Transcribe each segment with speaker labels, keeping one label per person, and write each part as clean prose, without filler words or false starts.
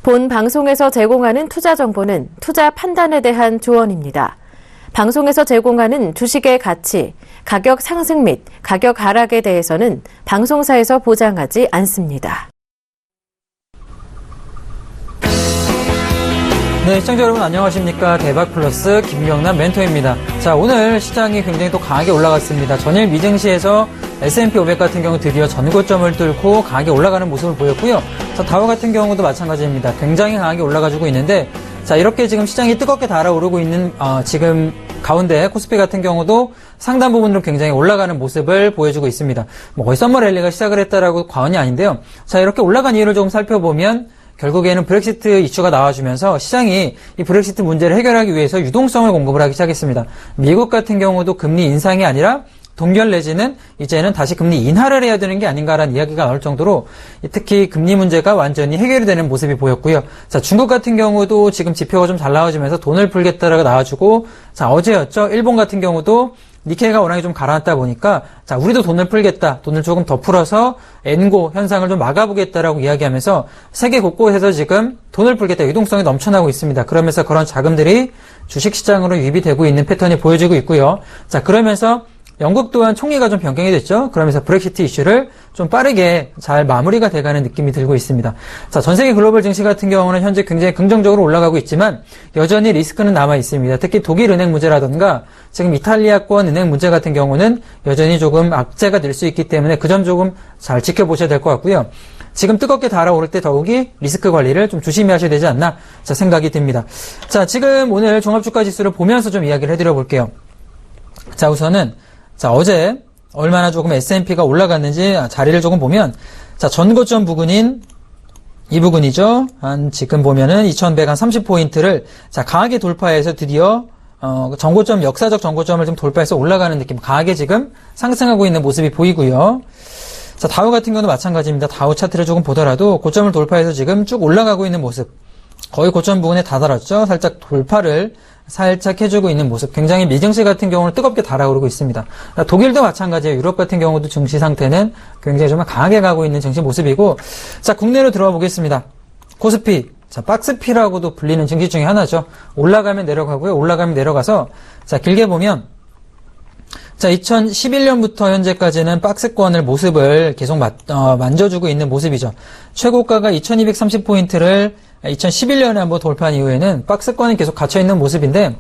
Speaker 1: 본 방송에서 제공하는 투자 정보는 투자 판단에 대한 조언입니다. 방송에서 제공하는 주식의 가치, 가격 상승 및 가격 하락에 대해서는 방송사에서 보장하지 않습니다.
Speaker 2: 네, 시청자 여러분 안녕하십니까. 대박플러스 김명남 멘토입니다. 자, 오늘 시장이 굉장히 또 강하게 올라갔습니다. 전일 미증시에서 S&P 500 같은 경우 드디어 전고점을 뚫고 강하게 올라가는 모습을 보였고요. 자, 다우 같은 경우도 마찬가지입니다. 굉장히 강하게 올라가지고 있는데, 자, 이렇게 지금 시장이 뜨겁게 달아오르고 있는 지금 가운데 코스피 같은 경우도 상당 부분으로 굉장히 올라가는 모습을 보여주고 있습니다. 뭐 거의 썸머 랠리가 시작을 했다라고 과언이 아닌데요. 자, 이렇게 올라간 이유를 조금 살펴보면 결국에는 브렉시트 이슈가 나와주면서 시장이 이 브렉시트 문제를 해결하기 위해서 유동성을 공급을 하기 시작했습니다. 미국 같은 경우도 금리 인상이 아니라 동결 내지는 이제는 다시 금리 인하를 해야 되는 게 아닌가라는 이야기가 나올 정도로 특히 금리 문제가 완전히 해결이 되는 모습이 보였고요. 자, 중국 같은 경우도 지금 지표가 좀 잘 나와주면서 돈을 풀겠다라고 나와주고, 자, 어제였죠. 일본 같은 경우도 니케이가 워낙에 좀 가라앉다 보니까, 자, 우리도 돈을 풀겠다. 돈을 조금 더 풀어서 엔고 현상을 좀 막아보겠다라고 이야기하면서 세계 곳곳에서 지금 돈을 풀겠다. 유동성이 넘쳐나고 있습니다. 그러면서 그런 자금들이 주식시장으로 유입이 되고 있는 패턴이 보여지고 있고요. 자, 그러면서 영국 또한 총리가 좀 변경이 됐죠. 그러면서 브렉시트 이슈를 좀 빠르게 잘 마무리가 돼가는 느낌이 들고 있습니다. 자, 전 세계 글로벌 증시 같은 경우는 현재 굉장히 긍정적으로 올라가고 있지만 여전히 리스크는 남아 있습니다. 특히 독일 은행 문제라든가 지금 이탈리아권 은행 문제 같은 경우는 여전히 조금 악재가 될 수 있기 때문에 그 점 조금 잘 지켜보셔야 될 것 같고요. 지금 뜨겁게 달아오를 때 더욱이 리스크 관리를 좀 조심히 하셔야 되지 않나 자, 생각이 듭니다. 자, 지금 오늘 종합주가 지수를 보면서 좀 이야기를 해드려 볼게요. 자, 우선은 자, 어제 얼마나 조금 S&P가 올라갔는지 자리를 조금 보면, 자, 전고점 부근인 이 부근이죠. 한 지금 보면은 2130포인트를 자, 강하게 돌파해서 드디어 전고점, 역사적 전고점을 좀 돌파해서 올라가는 느낌, 강하게 지금 상승하고 있는 모습이 보이고요. 자, 다우 같은 경우도 마찬가지입니다. 다우 차트를 조금 보더라도 고점을 돌파해서 지금 쭉 올라가고 있는 모습. 거의 고점 부근에 다다랐죠. 살짝 돌파를 살짝 해주고 있는 모습. 굉장히 미증시 같은 경우는 뜨겁게 달아오르고 있습니다. 독일도 마찬가지예요. 유럽 같은 경우도 증시 상태는 굉장히 좀 강하게 가고 있는 증시 모습이고, 자, 국내로 들어와 보겠습니다. 코스피, 자, 박스피라고도 불리는 증시 중에 하나죠. 올라가면 내려가고요. 올라가면 내려가서, 자, 길게 보면, 자, 2011년부터 현재까지는 박스권을 모습을 계속 만져주고 있는 모습이죠. 최고가가 2230포인트를 2011년에 한번 돌파한 이후에는 박스권이 계속 갇혀있는 모습인데,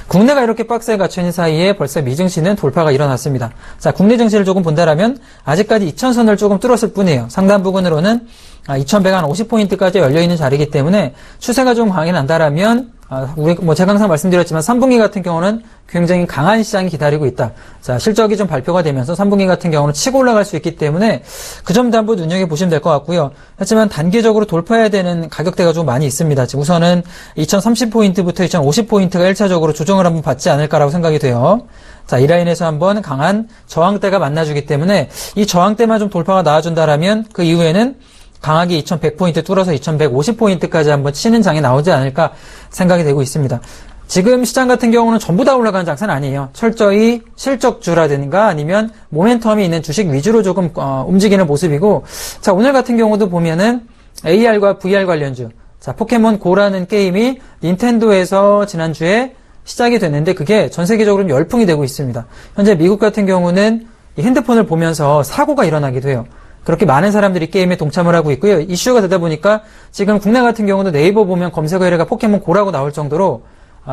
Speaker 2: 국내가 이렇게 박스에 갇혀있는 사이에 벌써 미증시는 돌파가 일어났습니다. 자, 국내 증시를 조금 본다라면 아직까지 2000선을 조금 뚫었을 뿐이에요. 상단 부근으로는 2150포인트까지 열려있는 자리이기 때문에 추세가 좀 강하게 난다라면 우리 제가 항상 말씀드렸지만 3분기 같은 경우는 굉장히 강한 시장이 기다리고 있다. 자, 실적이 좀 발표가 되면서 3분기 같은 경우는 치고 올라갈 수 있기 때문에 그 점도 한번 눈여겨보시면 될 것 같고요. 하지만 단기적으로 돌파해야 되는 가격대가 좀 많이 있습니다. 우선은 2030포인트부터 2050포인트가 1차적으로 조정을 한번 받지 않을까라고 생각이 돼요. 자, 이 라인에서 한번 강한 저항대가 만나주기 때문에 이 저항대만 좀 돌파가 나와준다라면 그 이후에는 강하게 2100포인트 뚫어서 2150포인트까지 한번 치는 장이 나오지 않을까 생각이 되고 있습니다. 지금 시장 같은 경우는 전부 다 올라가는 장세는 아니에요. 철저히 실적주라든가 아니면 모멘텀이 있는 주식 위주로 조금 움직이는 모습이고, 자, 오늘 같은 경우도 보면은 AR과 VR 관련주, 자, 포켓몬 고라는 게임이 닌텐도에서 지난주에 시작이 됐는데 그게 전 세계적으로 열풍이 되고 있습니다. 현재 미국 같은 경우는 이 핸드폰을 보면서 사고가 일어나기도 해요. 그렇게 많은 사람들이 게임에 동참을 하고 있고요. 이슈가 되다 보니까 지금 국내 같은 경우도 네이버 보면 검색어 1위가 포켓몬 고라고 나올 정도로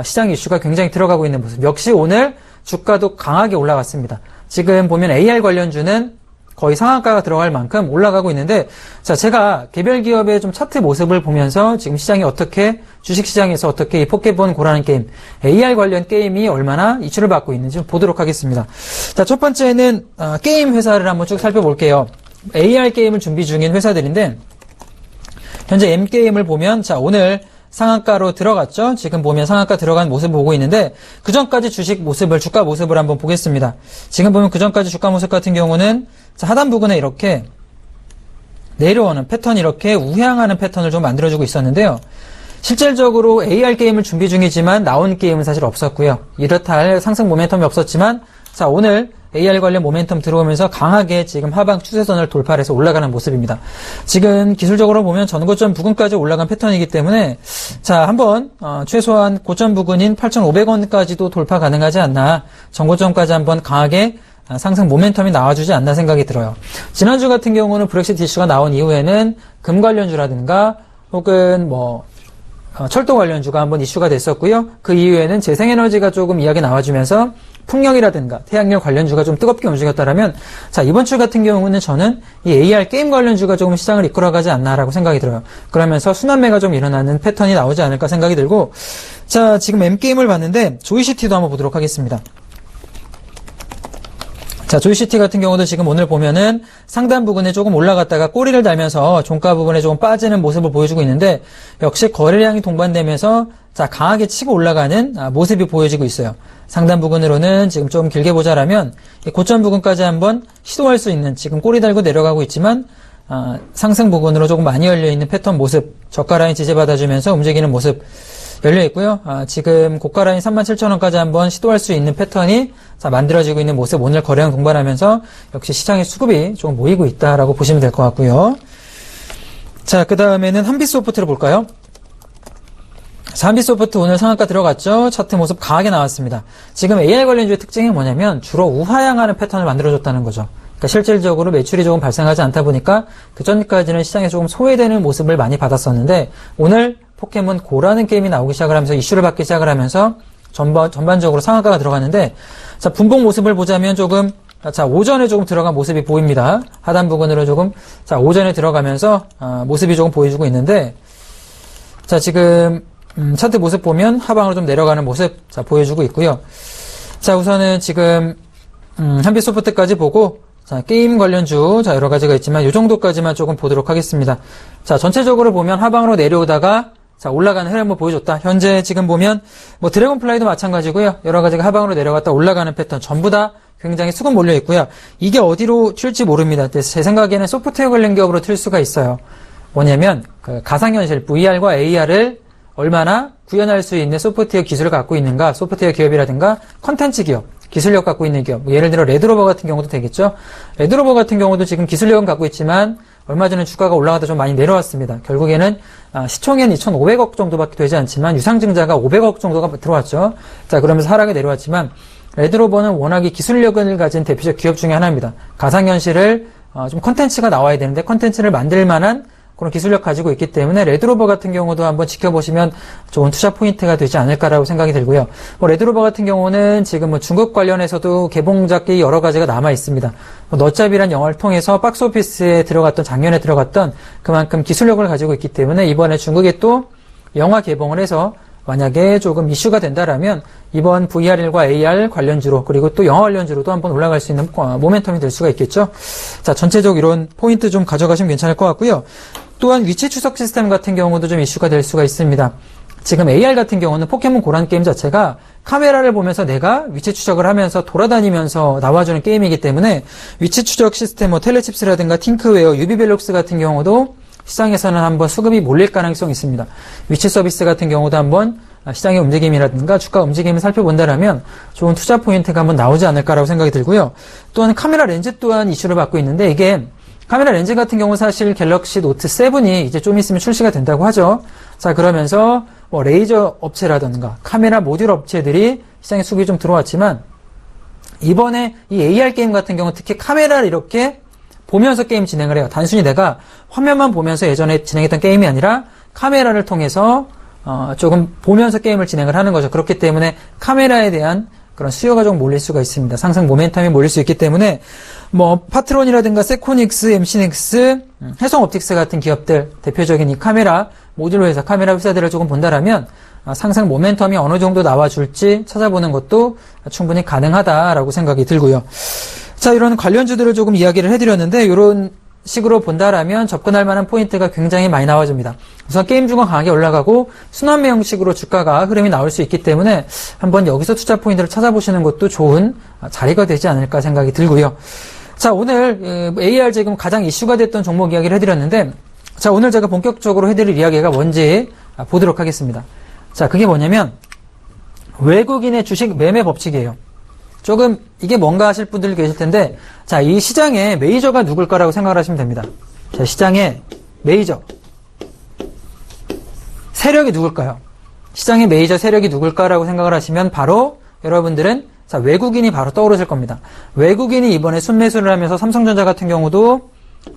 Speaker 2: 시장 이슈가 굉장히 들어가고 있는 모습. 역시 오늘 주가도 강하게 올라갔습니다. 지금 보면 AR 관련주는 거의 상한가가 들어갈 만큼 올라가고 있는데, 자, 제가 개별 기업의 좀 차트 모습을 보면서 지금 시장이 어떻게, 주식시장에서 어떻게 이 포켓몬 고라는 게임, AR 관련 게임이 얼마나 이슈를 받고 있는지 보도록 하겠습니다. 자, 첫 번째는 게임 회사를 한번 쭉 살펴볼게요. AR 게임을 준비 중인 회사들인데, 현재 M게임을 보면, 자, 오늘 상한가로 들어갔죠? 지금 보면 상한가 들어간 모습을 보고 있는데, 그 전까지 주식 모습을, 주가 모습을 한번 보겠습니다. 지금 보면 그 전까지 주가 모습 같은 경우는, 자, 하단 부분에 이렇게 내려오는 패턴, 이렇게 우향하는 패턴을 좀 만들어주고 있었는데요. 실질적으로 AR 게임을 준비 중이지만 나온 게임은 사실 없었고요. 이렇다 할 상승 모멘텀이 없었지만, 자, 오늘 AR 관련 모멘텀 들어오면서 강하게 지금 하방 추세선을 돌파를 해서 올라가는 모습입니다. 지금 기술적으로 보면 전고점 부근까지 올라간 패턴이기 때문에 자, 한번 최소한 고점 부근인 8,500원까지도 돌파 가능하지 않나, 전고점까지 한번 강하게 상승 모멘텀이 나와주지 않나 생각이 들어요. 지난주 같은 경우는 브렉시트 이슈가 나온 이후에는 금 관련주라든가 혹은 철도 관련주가 한번 이슈가 됐었고요. 그 이후에는 재생에너지가 조금 이야기 나와주면서 풍력이라든가 태양열 관련주가 좀 뜨겁게 움직였다라면, 자, 이번 주 같은 경우는 저는 이 AR 게임 관련주가 조금 시장을 이끌어가지 않나라고 생각이 들어요. 그러면서 순환매가 좀 일어나는 패턴이 나오지 않을까 생각이 들고, 자, 지금 M게임을 봤는데 조이시티도 한번 보도록 하겠습니다. 자, 조이시티 같은 경우도 지금 오늘 보면은 상단 부분에 조금 올라갔다가 꼬리를 달면서 종가 부분에 조금 빠지는 모습을 보여주고 있는데, 역시 거래량이 동반되면서 자, 강하게 치고 올라가는 모습이 보여지고 있어요. 상단 부분으로는 지금 좀 길게 보자라면 고점 부분까지 한번 시도할 수 있는, 지금 꼬리 달고 내려가고 있지만 상승 부분으로 조금 많이 열려있는 패턴 모습, 저가 라인 지지받아주면서 움직이는 모습 열려있고요. 지금 고가 라인 37,000원까지 한번 시도할 수 있는 패턴이 자, 만들어지고 있는 모습, 오늘 거래량 동반하면서 역시 시장의 수급이 좀 모이고 있다라고 보시면 될 것 같고요. 자, 그 다음에는 한빛소프트를 볼까요? 자, 한빛소프트 오늘 상한가 들어갔죠. 차트 모습 강하게 나왔습니다. 지금 AR 관련주의 특징이 뭐냐면 주로 우하향하는 패턴을 만들어줬다는 거죠. 그러니까 실질적으로 매출이 조금 발생하지 않다 보니까 그 전까지는 시장에 조금 소외되는 모습을 많이 받았었는데, 오늘 포켓몬 고라는 게임이 나오기 시작을 하면서 이슈를 받기 시작을 하면서 전반적으로 상한가가 들어갔는데, 자, 분봉 모습을 보자면 조금, 자, 오전에 조금 들어간 모습이 보입니다. 하단 부근으로 조금, 자, 오전에 들어가면서 모습이 조금 보여주고 있는데, 자, 지금 차트 모습 보면 하방으로 좀 내려가는 모습, 자, 보여주고 있고요. 자, 우선은 지금 한빛소프트까지 보고, 자, 게임 관련주, 자, 여러 가지가 있지만 이 정도까지만 조금 보도록 하겠습니다. 자, 전체적으로 보면 하방으로 내려오다가 자, 올라가는 흐름 한번 보여줬다. 현재 지금 보면 드래곤플라이도 마찬가지고요. 여러 가지가 하방으로 내려갔다 올라가는 패턴 전부 다 굉장히 수급 몰려 있고요. 이게 어디로 튈지 모릅니다. 제 생각에는 소프트웨어 관련 기업으로 튈 수가 있어요. 뭐냐면 그 가상현실 VR과 AR을 얼마나 구현할 수 있는 소프트웨어 기술을 갖고 있는가, 소프트웨어 기업이라든가 컨텐츠 기업, 기술력 갖고 있는 기업, 예를 들어 레드로버 같은 경우도 되겠죠. 레드로버 같은 경우도 지금 기술력은 갖고 있지만 얼마 전에 주가가 올라가다 좀 많이 내려왔습니다. 결국에는 시총엔 2,500억 정도밖에 되지 않지만 유상증자가 500억 정도가 들어왔죠. 자, 그러면서 하락이 내려왔지만 레드로버는 워낙에 기술력을 가진 대표적 기업 중에 하나입니다. 가상현실을 좀 컨텐츠가 나와야 되는데 컨텐츠를 만들 만한 그런 기술력 가지고 있기 때문에 레드로버 같은 경우도 한번 지켜보시면 좋은 투자 포인트가 되지 않을까라고 생각이 들고요. 레드로버 같은 경우는 지금 중국 관련해서도 개봉작이 여러 가지가 남아 있습니다. 너짭이란 영화를 통해서 박스오피스에 들어갔던, 작년에 들어갔던 그만큼 기술력을 가지고 있기 때문에 이번에 중국에 또 영화 개봉을 해서 만약에 조금 이슈가 된다라면 이번 VR과 AR 관련주로, 그리고 또 영화 관련주로도 한번 올라갈 수 있는 모멘텀이 될 수가 있겠죠. 자, 전체적 이런 포인트 좀 가져가시면 괜찮을 것 같고요. 또한 위치 추적 시스템 같은 경우도 좀 이슈가 될 수가 있습니다. 지금 AR 같은 경우는 포켓몬 고란 게임 자체가 카메라를 보면서 내가 위치 추적을 하면서 돌아다니면서 나와주는 게임이기 때문에 위치 추적 시스템, 텔레칩스라든가 팅크웨어, 유비벨록스 같은 경우도 시장에서는 한번 수급이 몰릴 가능성이 있습니다. 위치 서비스 같은 경우도 한번 시장의 움직임이라든가 주가 움직임을 살펴본다라면 좋은 투자 포인트가 한번 나오지 않을까라고 생각이 들고요. 또한 카메라 렌즈 또한 이슈를 받고 있는데, 이게 카메라 렌즈 같은 경우 사실 갤럭시 노트 7이 이제 좀 있으면 출시가 된다고 하죠. 자, 그러면서 레이저 업체라든가 카메라 모듈 업체들이 시장에 수급이 좀 들어왔지만, 이번에 이 AR 게임 같은 경우 특히 카메라를 이렇게 보면서 게임 진행을 해요. 단순히 내가 화면만 보면서 예전에 진행했던 게임이 아니라 카메라를 통해서 조금 보면서 게임을 진행을 하는 거죠. 그렇기 때문에 카메라에 대한 그런 수요가 좀 몰릴 수가 있습니다. 상승 모멘텀이 몰릴 수 있기 때문에 파트론이라든가 세코닉스, 엠시넥스, 해성옵틱스 같은 기업들, 대표적인 이 카메라 모듈 회사, 카메라 회사들을 조금 본다라면 상승 모멘텀이 어느 정도 나와줄지 찾아보는 것도 충분히 가능하다라고 생각이 들고요. 자, 이런 관련주들을 조금 이야기를 해드렸는데, 이런 식으로 본다라면 접근할 만한 포인트가 굉장히 많이 나와줍니다. 우선 게임주가 강하게 올라가고 순환매 형식으로 주가가 흐름이 나올 수 있기 때문에 한번 여기서 투자 포인트를 찾아보시는 것도 좋은 자리가 되지 않을까 생각이 들고요. 자, 오늘 AR 지금 가장 이슈가 됐던 종목 이야기를 해드렸는데, 자, 오늘 제가 본격적으로 해드릴 이야기가 뭔지 보도록 하겠습니다. 자, 그게 뭐냐면 외국인의 주식 매매 법칙이에요. 조금 이게 뭔가 하실 분들이 계실 텐데, 자, 이 시장의 메이저가 누굴까라고 생각을 하시면 됩니다. 자, 시장의 메이저. 세력이 누굴까요? 시장의 메이저 세력이 누굴까라고 생각을 하시면 바로 여러분들은 자, 외국인이 바로 떠오르실 겁니다. 외국인이 이번에 순매수를 하면서 삼성전자 같은 경우도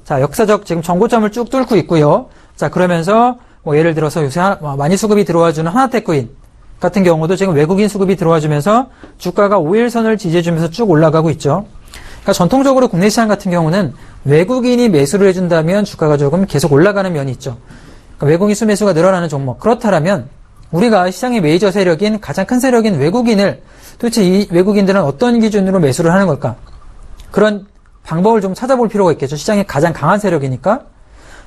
Speaker 2: 자, 역사적 지금 정고점을 쭉 뚫고 있고요. 자, 그러면서 뭐 예를 들어서 요새 많이 수급이 들어와주는 하나테크인 같은 경우도 지금 외국인 수급이 들어와주면서 주가가 5일선을 지지해주면서 쭉 올라가고 있죠. 그러니까 전통적으로 국내 시장 같은 경우는 외국인이 매수를 해준다면 주가가 조금 계속 올라가는 면이 있죠. 그러니까 외국인 순매수가 늘어나는 종목. 그렇다면 우리가 시장의 메이저 세력인 가장 큰 세력인 외국인을 도대체 이 외국인들은 어떤 기준으로 매수를 하는 걸까? 그런 방법을 좀 찾아볼 필요가 있겠죠. 시장의 가장 강한 세력이니까.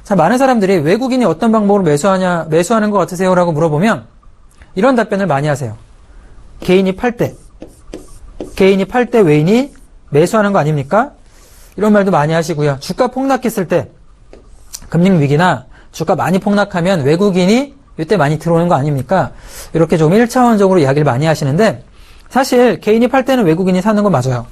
Speaker 2: 자, 많은 사람들이 외국인이 어떤 방법으로 매수하는 것 같으세요? 라고 물어보면 이런 답변을 많이 하세요. 개인이 팔 때 외인이 매수하는 거 아닙니까? 이런 말도 많이 하시고요. 주가 폭락했을 때 금융 위기나 주가 많이 폭락하면 외국인이 이때 많이 들어오는 거 아닙니까? 이렇게 좀 1차원적으로 이야기를 많이 하시는데 사실 개인이 팔 때는 외국인이 사는 거 맞아요.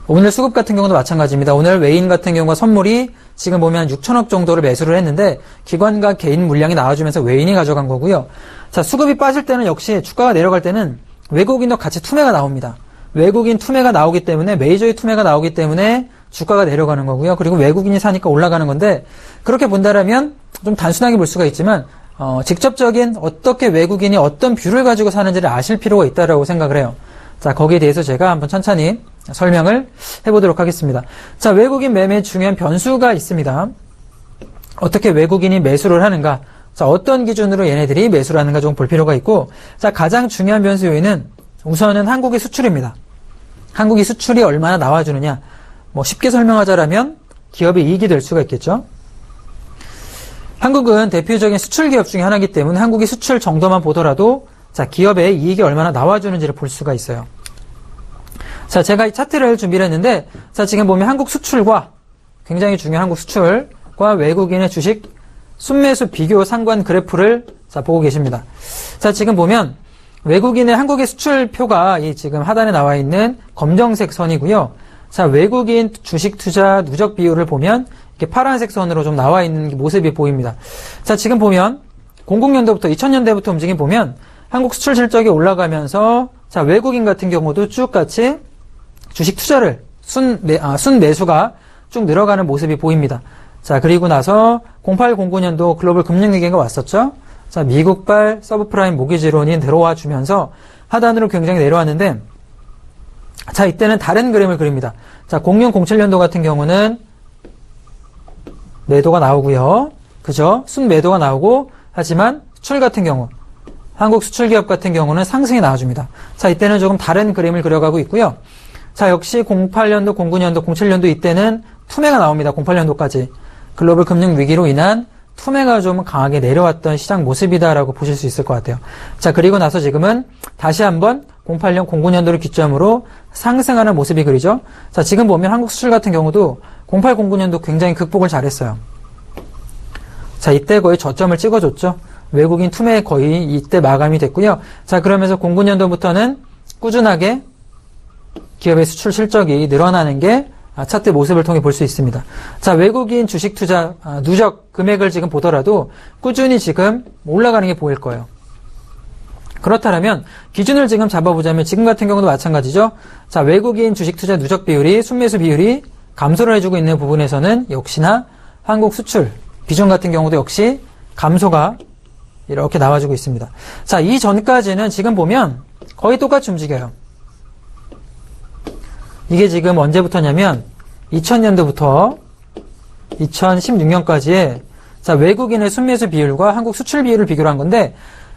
Speaker 2: 오늘 수급 같은 경우도 마찬가지입니다. 오늘 외인 같은 경우가 선물이 지금 보면 6천억 정도를 매수를 했는데 기관과 개인 물량이 나와주면서 외인이 가져간 거고요. 자, 수급이 빠질 때는 역시 주가가 내려갈 때는 외국인도 같이 투매가 나옵니다. 외국인 투매가 나오기 때문에 메이저의 투매가 나오기 때문에 주가가 내려가는 거고요. 그리고 외국인이 사니까 올라가는 건데 그렇게 본다라면 좀 단순하게 볼 수가 있지만 직접적인 어떻게 외국인이 어떤 뷰를 가지고 사는지를 아실 필요가 있다라고 생각을 해요. 자, 거기에 대해서 제가 한번 천천히 설명을 해보도록 하겠습니다. 자, 외국인 매매에 중요한 변수가 있습니다. 어떻게 외국인이 매수를 하는가? 자, 어떤 기준으로 얘네들이 매수를 하는가 좀 볼 필요가 있고, 자, 가장 중요한 변수 요인은 우선은 한국의 수출입니다. 한국이 수출이 얼마나 나와주느냐? 뭐 쉽게 설명하자라면 기업의 이익이 될 수가 있겠죠. 한국은 대표적인 수출 기업 중에 하나이기 때문에 한국의 수출 정도만 보더라도 자, 기업의 이익이 얼마나 나와주는지를 볼 수가 있어요. 자, 제가 이 차트를 준비를 했는데, 자, 지금 보면 한국 수출과, 굉장히 중요한 한국 수출과 외국인의 주식 순매수 비교 상관 그래프를, 자, 보고 계십니다. 자, 지금 보면, 외국인의 한국의 수출표가 이 지금 하단에 나와 있는 검정색 선이고요. 자, 외국인 주식 투자 누적 비율을 보면, 이렇게 파란색 선으로 좀 나와 있는 모습이 보입니다. 자, 지금 보면, 00년도부터 2000년대부터 움직임 보면, 한국 수출 실적이 올라가면서, 자, 외국인 같은 경우도 쭉 같이 주식 투자를 순매수가 쭉 늘어가는 모습이 보입니다. 자, 그리고 나서 0809년도 글로벌 금융위기가 왔었죠. 자, 미국발 서브프라임 모기지론이 들어와 주면서 하단으로 굉장히 내려왔는데, 자, 이때는 다른 그림을 그립니다. 자, 06, 07년도 같은 경우는 매도가 나오고요. 그죠? 순매도가 나오고, 하지만 수출 같은 경우, 한국 수출기업 같은 경우는 상승이 나와줍니다. 자, 이때는 조금 다른 그림을 그려가고 있고요. 자, 역시 08년도, 09년도, 07년도 이때는 투매가 나옵니다. 08년도까지. 글로벌 금융 위기로 인한 투매가 좀 강하게 내려왔던 시장 모습이다라고 보실 수 있을 것 같아요. 자, 그리고 나서 지금은 다시 한번 08년, 09년도를 기점으로 상승하는 모습이 그리죠. 자, 지금 보면 한국 수출 같은 경우도 08, 09년도 굉장히 극복을 잘했어요. 자, 이때 거의 저점을 찍어줬죠. 외국인 투매 거의 이때 마감이 됐고요. 자, 그러면서 09년도부터는 꾸준하게 기업의 수출 실적이 늘어나는 게 차트 모습을 통해 볼 수 있습니다. 자, 외국인 주식 투자 누적 금액을 지금 보더라도 꾸준히 지금 올라가는 게 보일 거예요. 그렇다면 기준을 지금 잡아보자면 지금 같은 경우도 마찬가지죠. 자, 외국인 주식 투자 누적 비율이 순매수 비율이 감소를 해주고 있는 부분에서는 역시나 한국 수출 비중 같은 경우도 역시 감소가 이렇게 나와주고 있습니다. 자, 이전까지는 지금 보면 거의 똑같이 움직여요. 이게 지금 언제부터냐면 2000년도부터 2016년까지의 자, 외국인의 순매수 비율과 한국 수출 비율을 비교를 한 건데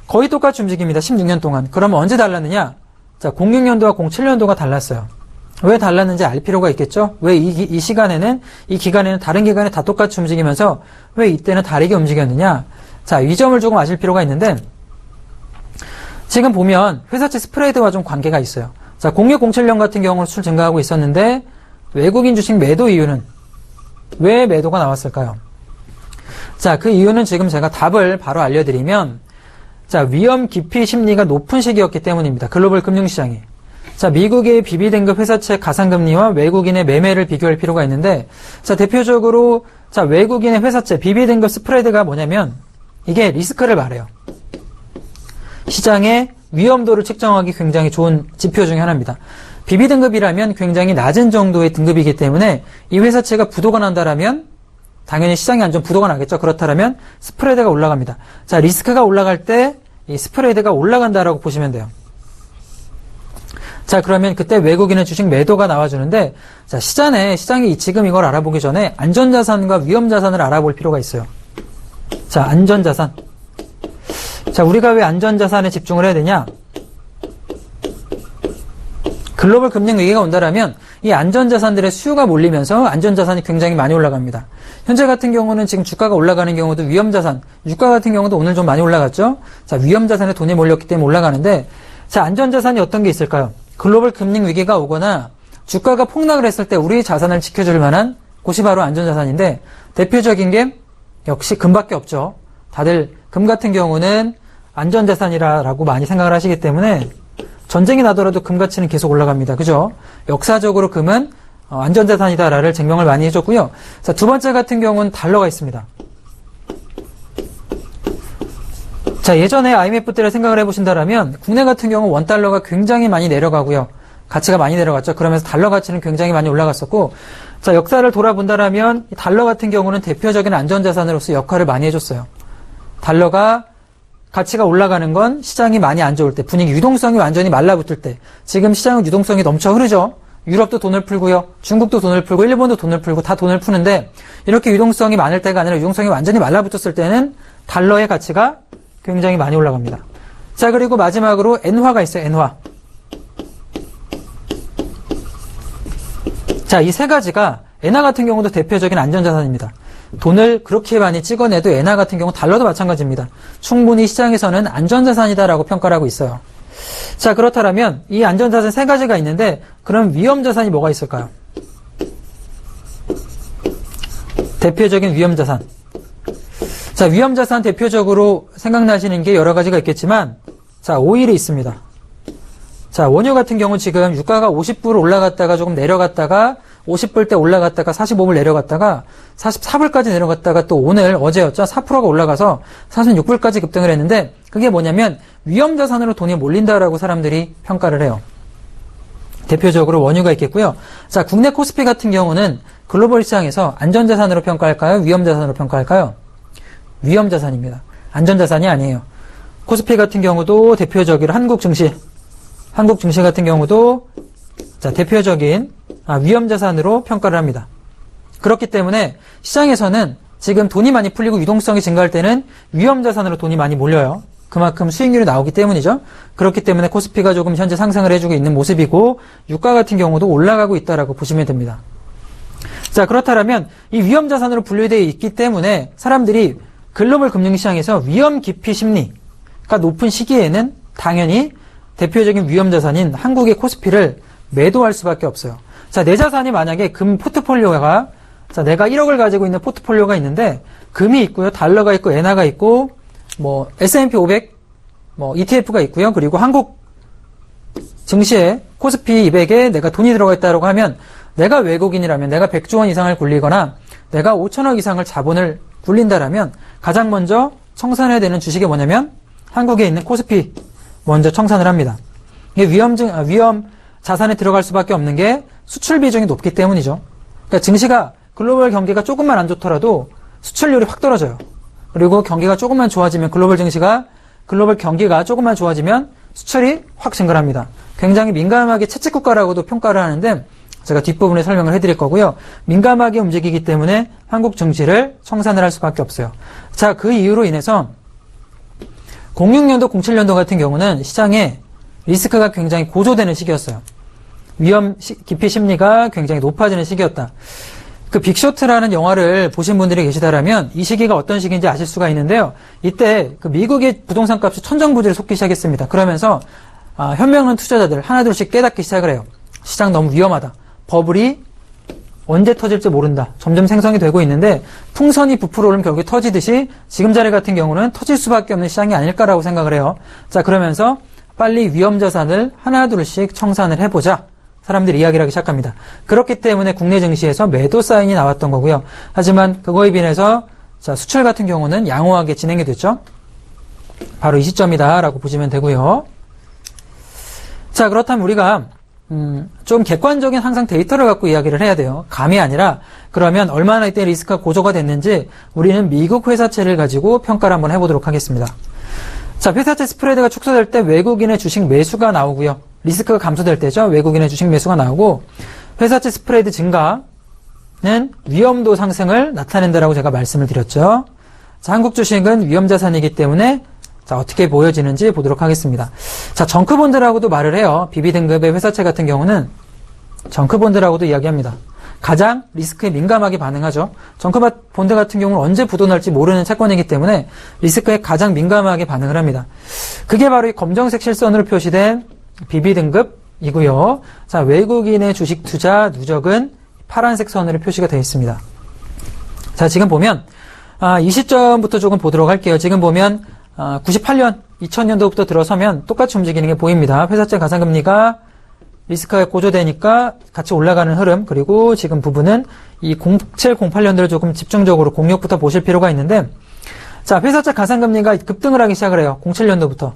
Speaker 2: 거의 똑같이 움직입니다. 16년 동안. 그러면 언제 달랐느냐? 자, 06년도와 07년도가 달랐어요. 왜 달랐는지 알 필요가 있겠죠? 왜 이 시간에는, 이 기간에는 다른 기간에 다 똑같이 움직이면서 왜 이때는 다르게 움직였느냐? 자, 이 점을 조금 아실 필요가 있는데 지금 보면 회사채 스프레드와 좀 관계가 있어요. 자, 06, 07년 같은 경우는 수출 증가하고 있었는데 외국인 주식 매도 이유는 왜 매도가 나왔을까요? 자, 그 이유는 지금 제가 답을 바로 알려드리면 자, 위험 기피 심리가 높은 시기였기 때문입니다. 글로벌 금융시장이. 자, 미국의 BB 등급 회사채 가상금리와 외국인의 매매를 비교할 필요가 있는데, 자, 대표적으로, 자, 외국인의 회사채 BB 등급 스프레드가 뭐냐면, 이게 리스크를 말해요. 시장의 위험도를 측정하기 굉장히 좋은 지표 중에 하나입니다. BB 등급이라면 굉장히 낮은 정도의 등급이기 때문에 이 회사채가 부도가 난다라면 당연히 시장이 안 좋은 부도가 나겠죠. 그렇다면 스프레드가 올라갑니다. 자, 리스크가 올라갈 때 이 스프레드가 올라간다라고 보시면 돼요. 자, 그러면 그때 외국인의 주식 매도가 나와주는데, 자, 시장이 지금 이걸 알아보기 전에 안전자산과 위험자산을 알아볼 필요가 있어요. 자, 안전자산. 자, 우리가 왜 안전자산에 집중을 해야 되냐? 글로벌 금융 위기가 온다라면 이 안전자산들의 수요가 몰리면서 안전자산이 굉장히 많이 올라갑니다. 현재 같은 경우는 지금 주가가 올라가는 경우도 위험자산, 유가 같은 경우도 오늘 좀 많이 올라갔죠? 자, 위험자산에 돈이 몰렸기 때문에 올라가는데, 자, 안전자산이 어떤 게 있을까요? 글로벌 금융 위기가 오거나 주가가 폭락을 했을 때 우리 자산을 지켜줄 만한 곳이 바로 안전자산인데, 대표적인 게 역시 금밖에 없죠. 다들 금 같은 경우는 안전자산이라고 많이 생각을 하시기 때문에 전쟁이 나더라도 금 가치는 계속 올라갑니다. 그죠? 역사적으로 금은 안전자산이다라를 증명을 많이 해줬고요. 자, 두 번째 같은 경우는 달러가 있습니다. 자, 예전에 IMF 때를 생각을 해보신다라면 국내 같은 경우 원달러가 굉장히 많이 내려가고요. 가치가 많이 내려갔죠. 그러면서 달러 가치는 굉장히 많이 올라갔었고, 자, 역사를 돌아본다라면 달러 같은 경우는 대표적인 안전자산으로서 역할을 많이 해줬어요. 달러가 가치가 올라가는 건 시장이 많이 안 좋을 때, 분위기 유동성이 완전히 말라붙을 때, 지금 시장은 유동성이 넘쳐 흐르죠. 유럽도 돈을 풀고요, 중국도 돈을 풀고, 일본도 돈을 풀고, 다 돈을 푸는데, 이렇게 유동성이 많을 때가 아니라 유동성이 완전히 말라붙었을 때는 달러의 가치가 굉장히 많이 올라갑니다. 자, 그리고 마지막으로 엔화가 있어요, 엔화. 자, 이 세 가지가 엔화 같은 경우도 대표적인 안전자산입니다. 돈을 그렇게 많이 찍어내도 엔화 같은 경우 달러도 마찬가지입니다. 충분히 시장에서는 안전자산이다라고 평가를 하고 있어요. 자, 그렇다면 이 안전자산 세 가지가 있는데, 그럼 위험자산이 뭐가 있을까요? 대표적인 위험자산. 자, 위험자산 대표적으로 생각나시는 게 여러 가지가 있겠지만, 자, 오일이 있습니다. 자, 원유 같은 경우 지금 유가가 50불 올라갔다가 조금 내려갔다가 50불 때 올라갔다가 45불 내려갔다가 44불까지 내려갔다가 또 오늘 어제였죠. 4%가 올라가서 46불까지 급등을 했는데, 그게 뭐냐면 위험자산으로 돈이 몰린다라고 사람들이 평가를 해요. 대표적으로 원유가 있겠고요. 자, 국내 코스피 같은 경우는 글로벌 시장에서 안전자산으로 평가할까요? 위험자산으로 평가할까요? 위험자산입니다. 안전자산이 아니에요. 코스피 같은 경우도 대표적으로 한국 증시 같은 경우도 자, 대표적인 위험자산으로 평가를 합니다. 그렇기 때문에 시장에서는 지금 돈이 많이 풀리고 유동성이 증가할 때는 위험자산으로 돈이 많이 몰려요. 그만큼 수익률이 나오기 때문이죠. 그렇기 때문에 코스피가 조금 현재 상승을 해주고 있는 모습이고, 유가 같은 경우도 올라가고 있다라고 보시면 됩니다. 자, 그렇다면 이 위험자산으로 분류되어 있기 때문에 사람들이 글로벌 금융시장에서 위험 기피 심리가 높은 시기에는 당연히 대표적인 위험자산인 한국의 코스피를 매도할 수밖에 없어요. 자, 내 자산이 만약에 금 포트폴리오가, 자, 내가 1억을 가지고 있는 포트폴리오가 있는데, 금이 있고요, 달러가 있고, 엔화가 있고, S&P 500, ETF가 있고요, 그리고 한국 증시에 코스피 200에 내가 돈이 들어가 있다고 하면, 내가 외국인이라면, 내가 100조 원 이상을 굴리거나, 내가 5천억 이상을 자본을 굴린다라면, 가장 먼저 청산해야 되는 주식이 뭐냐면, 한국에 있는 코스피 먼저 청산을 합니다. 이게 위험 자산에 들어갈 수밖에 없는 게 수출 비중이 높기 때문이죠. 그러니까 증시가 글로벌 경기가 조금만 안 좋더라도 수출률이 확 떨어져요. 그리고 경기가 조금만 좋아지면 글로벌 경기가 조금만 좋아지면 수출이 확 증가합니다. 굉장히 민감하게 채찍국가라고도 평가를 하는데, 제가 뒷부분에 설명을 해드릴 거고요. 민감하게 움직이기 때문에 한국 증시를 청산을 할 수밖에 없어요. 자, 그 이유로 인해서 06년도, 07년도 같은 경우는 시장에 리스크가 굉장히 고조되는 시기였어요. 위험 기피 심리가 굉장히 높아지는 시기였다. 그 빅쇼트라는 영화를 보신 분들이 계시다라면 이 시기가 어떤 시기인지 아실 수가 있는데요. 이때 그 미국의 부동산 값이 천정부지를 솟기 시작했습니다. 그러면서 현명한 투자자들 하나둘씩 깨닫기 시작을 해요. 시장 너무 위험하다. 버블이 언제 터질지 모른다. 점점 생성이 되고 있는데 풍선이 부풀어 오르면 결국에 터지듯이 지금 자리 같은 경우는 터질 수밖에 없는 시장이 아닐까라고 생각을 해요. 자, 그러면서 빨리 위험자산을 하나둘씩 청산을 해보자. 사람들이 이야기를 하기 시작합니다. 그렇기 때문에 국내 증시에서 매도 사인이 나왔던 거고요. 하지만 그거에 비해서 자, 수출 같은 경우는 양호하게 진행이 됐죠. 바로 이 시점이다라고 보시면 되고요. 자, 그렇다면 우리가 좀 객관적인 항상 데이터를 갖고 이야기를 해야 돼요. 감이 아니라 그러면 얼마나 이때 리스크가 고조가 됐는지 우리는 미국 회사채를 가지고 평가를 한번 해보도록 하겠습니다. 자, 회사채 스프레드가 축소될 때 외국인의 주식 매수가 나오고요. 리스크가 감소될 때죠. 외국인의 주식 매수가 나오고 회사채 스프레드 증가는 위험도 상승을 나타낸다라고 제가 말씀을 드렸죠. 자, 한국 주식은 위험자산이기 때문에 자, 어떻게 보여지는지 보도록 하겠습니다. 자, 정크본드라고도 말을 해요. BB 등급의 회사채 같은 경우는 정크본드라고도 이야기합니다. 가장 리스크에 민감하게 반응하죠. 정크본드 같은 경우는 언제 부도날지 모르는 채권이기 때문에 리스크에 가장 민감하게 반응을 합니다. 그게 바로 이 검정색 실선으로 표시된 BB 등급이고요. 자, 외국인의 주식 투자 누적은 파란색 선으로 표시가 되어 있습니다. 자, 지금 보면 이 시점부터 조금 보도록 할게요. 지금 보면 98년, 2000년도부터 들어서면 똑같이 움직이는 게 보입니다. 회사채 가상금리가 리스크가 고조되니까 같이 올라가는 흐름, 그리고 지금 부분은 이 07, 08년도를 조금 집중적으로 공략부터 보실 필요가 있는데, 자, 회사채 가상금리가 급등을 하기 시작을 해요. 07년도부터.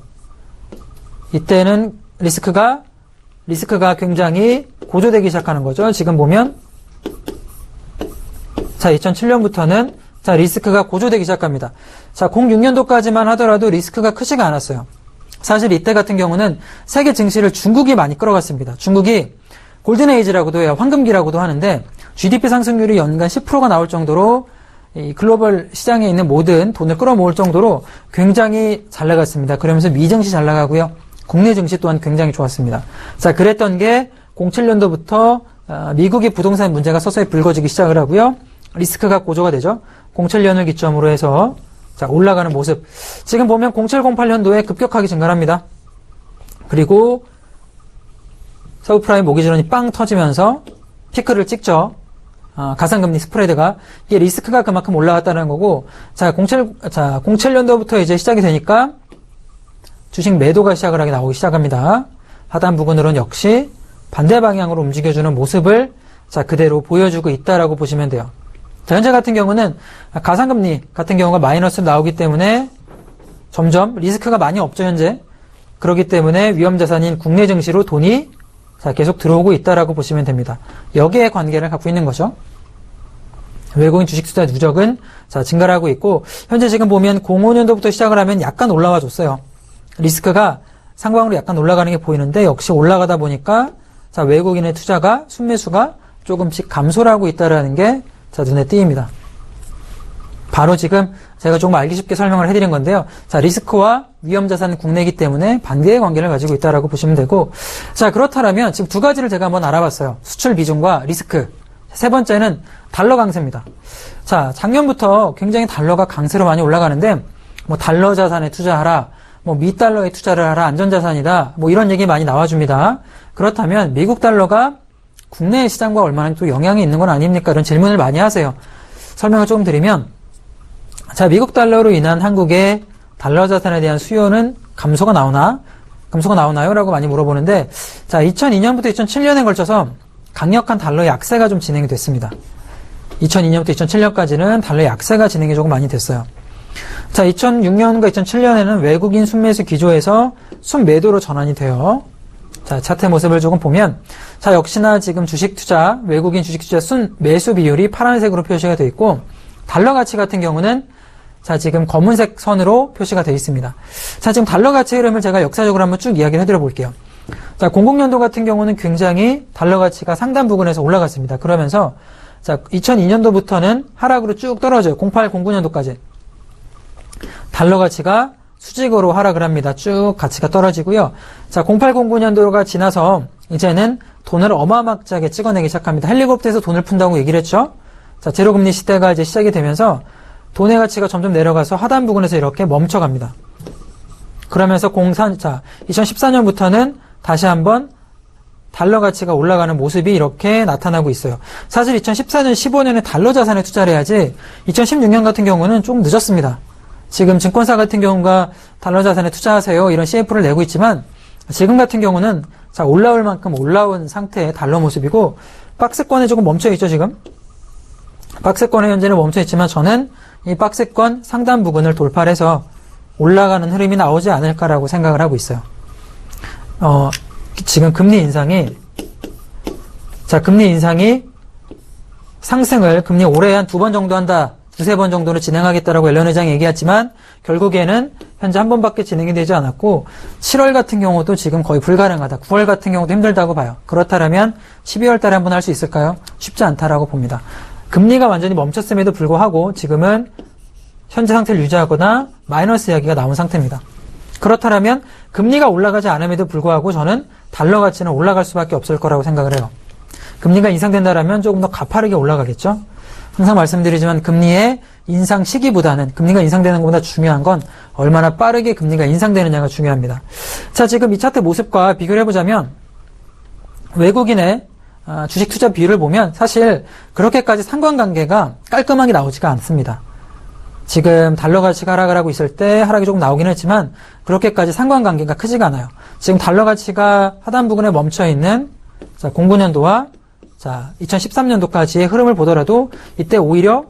Speaker 2: 이때는 리스크가 굉장히 고조되기 시작하는 거죠. 지금 보면, 자, 2007년부터는 자, 리스크가 고조되기 시작합니다. 자, 06년도까지만 하더라도 리스크가 크지가 않았어요. 사실 이때 같은 경우는 세계 증시를 중국이 많이 끌어갔습니다. 중국이 골든에이지라고도 해요. 황금기라고도 하는데 GDP 상승률이 연간 10%가 나올 정도로 이 글로벌 시장에 있는 모든 돈을 끌어모을 정도로 굉장히 잘 나갔습니다. 그러면서 미증시 잘 나가고요. 국내 증시 또한 굉장히 좋았습니다. 자, 그랬던 게 07년도부터 미국의 부동산 문제가 서서히 불거지기 시작을 하고요. 리스크가 고조가 되죠. 07년을 기점으로 해서 자, 올라가는 모습. 지금 보면 07, 08년도에 급격하게 증가를 합니다. 그리고 서브프라임 모기지론이 빵 터지면서 피크를 찍죠. 가상금리 스프레드가. 이게 리스크가 그만큼 올라갔다는 거고, 자, 07년도부터 이제 시작이 되니까 주식 매도가 시작을 하게 나오기 시작합니다. 하단 부근으로는 역시 반대 방향으로 움직여주는 모습을 자, 그대로 보여주고 있다라고 보시면 돼요. 자, 현재 같은 경우는 가상금리 같은 경우가 마이너스로 나오기 때문에 점점 리스크가 많이 없죠, 현재. 그렇기 때문에 위험자산인 국내 증시로 돈이 자, 계속 들어오고 있다라고 보시면 됩니다. 여기에 관계를 갖고 있는 거죠. 외국인 주식 투자 누적은 자, 증가를 하고 있고, 현재 지금 보면 05년도부터 시작을 하면 약간 올라와 줬어요. 리스크가 상방으로 약간 올라가는 게 보이는데, 역시 올라가다 보니까 자, 외국인의 투자가, 순매수가 조금씩 감소를 하고 있다라는 게 자, 눈에 띄입니다. 바로 지금 제가 조금 알기 쉽게 설명을 해드린 건데요. 자, 리스크와 위험자산 국내이기 때문에 반대의 관계를 가지고 있다라고 보시면 되고, 자, 그렇다면 지금 두 가지를 제가 한번 알아봤어요. 수출 비중과 리스크. 세 번째는 달러 강세입니다. 자, 작년부터 굉장히 달러가 강세로 많이 올라가는데, 뭐 달러 자산에 투자하라, 뭐 미달러에 투자를 하라, 안전자산이다, 뭐 이런 얘기 많이 나와줍니다. 그렇다면 미국 달러가 국내 시장과 얼마나 또 영향이 있는 건 아닙니까? 이런 질문을 많이 하세요. 설명을 조금 드리면, 자, 미국 달러로 인한 한국의 달러 자산에 대한 수요는 감소가 나오나요? 라고 많이 물어보는데, 자, 2002년부터 2007년에 걸쳐서 강력한 달러 약세가 좀 진행이 됐습니다. 2002년부터 2007년까지는 달러 약세가 진행이 조금 많이 됐어요. 자, 2006년과 2007년에는 외국인 순매수 기조에서 순매도로 전환이 돼요. 자, 차트 모습을 조금 보면, 자, 역시나 지금 주식 투자, 외국인 주식 투자 순 매수 비율이 파란색으로 표시가 되어 있고, 달러 가치 같은 경우는, 자, 지금 검은색 선으로 표시가 되어 있습니다. 자, 지금 달러 가치 흐름을 제가 역사적으로 한번 쭉 이야기를 해드려 볼게요. 자, 00년도 같은 경우는 굉장히 달러 가치가 상단 부근에서 올라갔습니다. 그러면서, 자, 2002년도부터는 하락으로 쭉 떨어져요. 08, 09년도까지. 달러 가치가 수직으로 하락을 합니다. 쭉 가치가 떨어지고요. 자, 08, 09년도가 지나서 이제는 돈을 어마어마하게 찍어내기 시작합니다. 헬리콥터에서 돈을 푼다고 얘기를 했죠. 자, 제로금리 시대가 이제 시작이 되면서 돈의 가치가 점점 내려가서 하단 부근에서 이렇게 멈춰갑니다. 그러면서 2014년부터는 다시 한번 달러 가치가 올라가는 모습이 이렇게 나타나고 있어요. 사실 2014년, 15년에 달러 자산에 투자를 해야지 2016년 같은 경우는 좀 늦었습니다. 지금 증권사 같은 경우가 달러 자산에 투자하세요 이런 CF를 내고 있지만 지금 같은 경우는 자, 올라올 만큼 올라온 상태의 달러 모습이고, 박스권에 조금 멈춰있죠, 지금? 박스권에 현재는 멈춰있지만 저는 이 박스권 상단 부근을 돌파를 해서 올라가는 흐름이 나오지 않을까라고 생각을 하고 있어요. 지금 금리 인상이 상승을 금리 올해 한 2번 정도 한다, 2-3번 정도는 진행하겠다라고 옐런 회장이 얘기했지만 결국에는 현재 한 번밖에 진행이 되지 않았고 7월 같은 경우도 지금 거의 불가능하다. 9월 같은 경우도 힘들다고 봐요. 그렇다면 12월 달에 한 번 할 수 있을까요? 쉽지 않다라고 봅니다. 금리가 완전히 멈췄음에도 불구하고 지금은 현재 상태를 유지하거나 마이너스 이야기가 나온 상태입니다. 그렇다면 금리가 올라가지 않음에도 불구하고 저는 달러 가치는 올라갈 수밖에 없을 거라고 생각을 해요. 금리가 인상된다라면 조금 더 가파르게 올라가겠죠. 항상 말씀드리지만 금리의 인상 시기보다는 금리가 인상되는 것보다 중요한 건 얼마나 빠르게 금리가 인상되느냐가 중요합니다. 자, 지금 이 차트 모습과 비교를 해보자면 외국인의 주식 투자 비율을 보면 사실 그렇게까지 상관관계가 깔끔하게 나오지가 않습니다. 지금 달러 가치가 하락을 하고 있을 때 하락이 조금 나오긴 했지만 그렇게까지 상관관계가 크지가 않아요. 지금 달러 가치가 하단 부근에 멈춰있는 09년도와 2013년도까지의 흐름을 보더라도 이때 오히려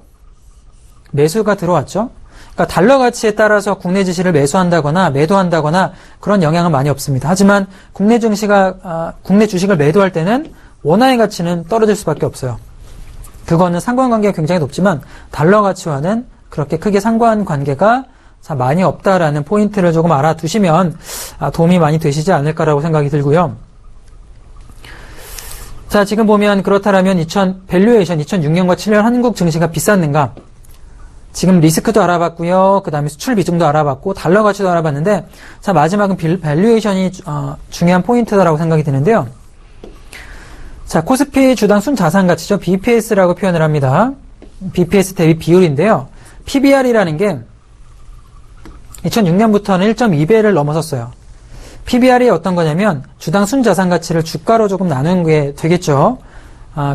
Speaker 2: 매수가 들어왔죠. 그러니까 달러 가치에 따라서 국내 지시를 매수한다거나 매도한다거나 그런 영향은 많이 없습니다. 하지만 국내 주식을 매도할 때는 원화의 가치는 떨어질 수밖에 없어요. 그거는 상관관계가 굉장히 높지만 달러 가치와는 그렇게 크게 상관관계가 많이 없다라는 포인트를 조금 알아두시면 도움이 많이 되시지 않을까라고 생각이 들고요. 자, 지금 보면 그렇다면 밸류에이션 2006년과 7년 한국 증시가 비쌌는가? 지금 리스크도 알아봤고요. 그 다음에 수출 비중도 알아봤고 달러 가치도 알아봤는데 자, 마지막은 밸류에이션이 중요한 포인트다라고 생각이 드는데요. 자, 코스피 주당 순자산 가치죠. BPS라고 표현을 합니다. BPS 대비 비율인데요. PBR이라는 게 2006년부터는 1.2배를 넘어섰어요. PBR이 어떤 거냐면 주당 순자산 가치를 주가로 조금 나누는 게 되겠죠.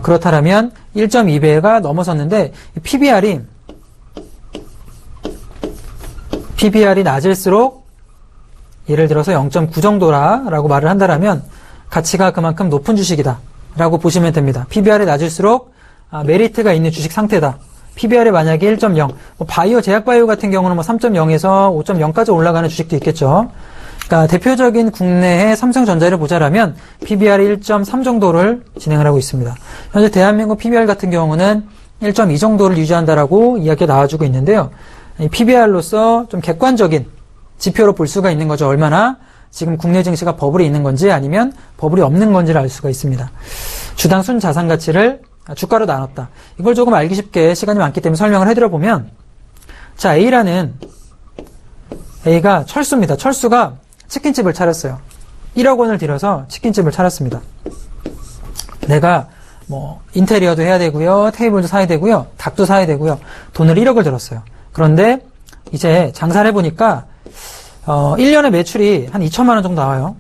Speaker 2: 그렇다면 1.2배가 넘어섰는데 PBR이 낮을수록 예를 들어서 0.9 정도라고 말을 한다면 가치가 그만큼 높은 주식이다 라고 보시면 됩니다. PBR이 낮을수록 메리트가 있는 주식 상태다. PBR이 만약에 1.0, 바이오, 제약바이오 같은 경우는 3.0에서 5.0까지 올라가는 주식도 있겠죠. 그러니까 대표적인 국내의 삼성전자를 보자라면 PBR이 1.3 정도를 진행을 하고 있습니다. 현재 대한민국 PBR 같은 경우는 1.2 정도를 유지한다라고 이야기가 나와주고 있는데요. 이 PBR로서 좀 객관적인 지표로 볼 수가 있는 거죠. 얼마나 지금 국내 증시가 버블이 있는 건지 아니면 버블이 없는 건지를 알 수가 있습니다. 주당 순자산 가치를 주가로 나눴다. 이걸 조금 알기 쉽게 시간이 많기 때문에 설명을 해드려보면 자, A가 철수입니다. 철수가 치킨집을 차렸어요. 1억 원을 들여서 치킨집을 차렸습니다. 내가 인테리어도 해야 되고요. 테이블도 사야 되고요. 닭도 사야 되고요. 돈을 1억을 들었어요. 그런데 이제 장사를 해보니까 1년에 매출이 한 2천만 원 정도 나와요.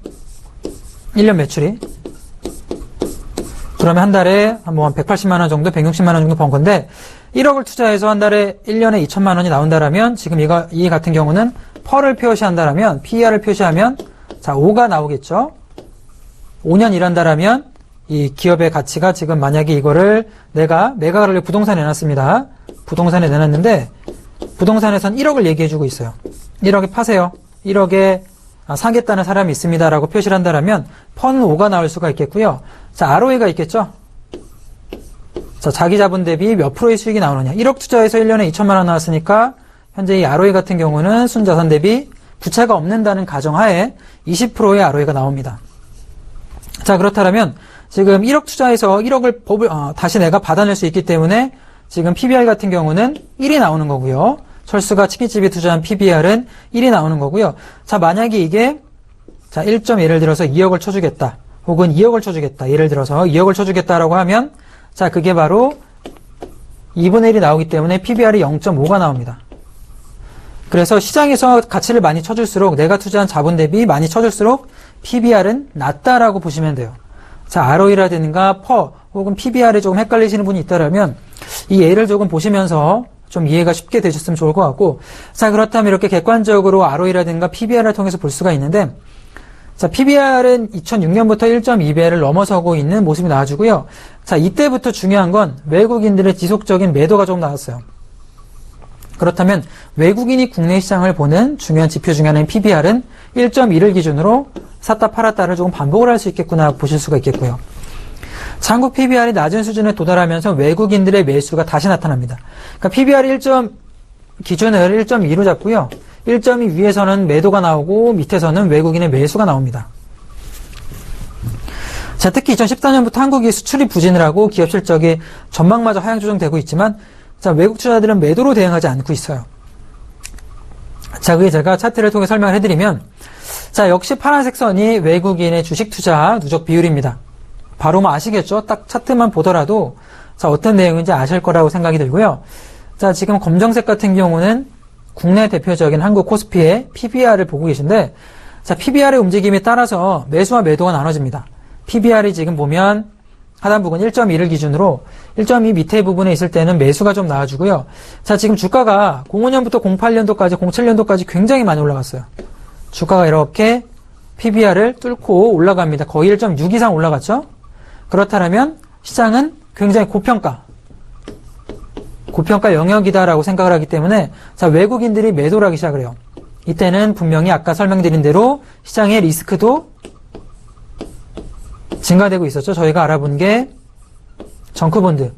Speaker 2: 1년 매출이. 그러면 한 달에 한 180만 원 정도, 160만 원 정도 번 건데 1억을 투자해서 한 달에 1년에 2천만 원이 나온다라면 지금 이 같은 경우는 펄을 표시한다라면 PER을 표시하면 자, 5가 나오겠죠. 5년 일한다라면 이 기업의 가치가 지금 만약에 이거를 내가 매각을 부동산에 내놨습니다. 부동산에 내놨는데 부동산에선 1억을 얘기해주고 있어요. 1억에 파세요. 1억에 사겠다는 사람이 있습니다라고 표시를 한다라면 펀은 5가 나올 수가 있겠고요. 자, ROE가 있겠죠. 자, 자기 자본 대비 몇 프로의 수익이 나오느냐. 1억 투자해서 1년에 2천만 원 나왔으니까 현재 이 ROE 같은 경우는 순자산 대비 부채가 없는다는 가정하에 20%의 ROE가 나옵니다. 자, 그렇다면 지금 1억 투자해서 1억을 다시 내가 받아낼 수 있기 때문에 지금 PBR 같은 경우는 1이 나오는 거고요. 철수가 치킨집에 투자한 PBR은 1이 나오는 거고요. 자, 만약에 이게 자, 예를 들어서 2억을 쳐주겠다. 혹은 2억을 쳐주겠다. 예를 들어서 2억을 쳐주겠다라고 하면 자, 그게 바로 2분의 1이 나오기 때문에 PBR이 0.5가 나옵니다. 그래서 시장에서 가치를 많이 쳐줄수록 내가 투자한 자본 대비 많이 쳐줄수록 PBR은 낮다라고 보시면 돼요. 자, ROE라든가 PER 혹은 PBR에 조금 헷갈리시는 분이 있다라면 이 예를 조금 보시면서 좀 이해가 쉽게 되셨으면 좋을 것 같고 자, 그렇다면 이렇게 객관적으로 ROE라든가 PBR을 통해서 볼 수가 있는데 자, PBR은 2006년부터 1.2배를 넘어서고 있는 모습이 나와주고요. 자, 이때부터 중요한 건 외국인들의 지속적인 매도가 좀 나왔어요. 그렇다면 외국인이 국내 시장을 보는 중요한 지표 중에 하나인 PBR은 1.1을 기준으로 샀다 팔았다를 조금 반복을 할 수 있겠구나 보실 수가 있겠고요. 자, 한국 PBR이 낮은 수준에 도달하면서 외국인들의 매수가 다시 나타납니다. 그러니까 PBR 기준을 1.2로 잡고요. 1.2 위에서는 매도가 나오고 밑에서는 외국인의 매수가 나옵니다. 자, 특히 2014년부터 한국이 수출이 부진을 하고 기업 실적이 전망마저 하향 조정되고 있지만 자, 외국 투자들은 매도로 대응하지 않고 있어요. 자, 그게 제가 차트를 통해 설명을 해드리면 자, 역시 파란색 선이 외국인의 주식 투자 누적 비율입니다. 바로 뭐 아시겠죠? 딱 차트만 보더라도 자, 어떤 내용인지 아실 거라고 생각이 들고요. 자, 지금 검정색 같은 경우는 국내 대표적인 한국 코스피의 PBR을 보고 계신데 자, PBR의 움직임에 따라서 매수와 매도가 나눠집니다. PBR이 지금 보면 하단 부분 1.1을 기준으로 1.2 밑에 부분에 있을 때는 매수가 좀 나와주고요. 자, 지금 주가가 05년부터 08년도까지 07년도까지 굉장히 많이 올라갔어요. 주가가 이렇게 PBR을 뚫고 올라갑니다. 거의 1.6 이상 올라갔죠? 그렇다면 시장은 굉장히 고평가 영역이다라고 생각을 하기 때문에 자, 외국인들이 매도를 하기 시작을 해요. 이때는 분명히 아까 설명드린 대로 시장의 리스크도 증가되고 있었죠. 저희가 알아본 게 정크본드,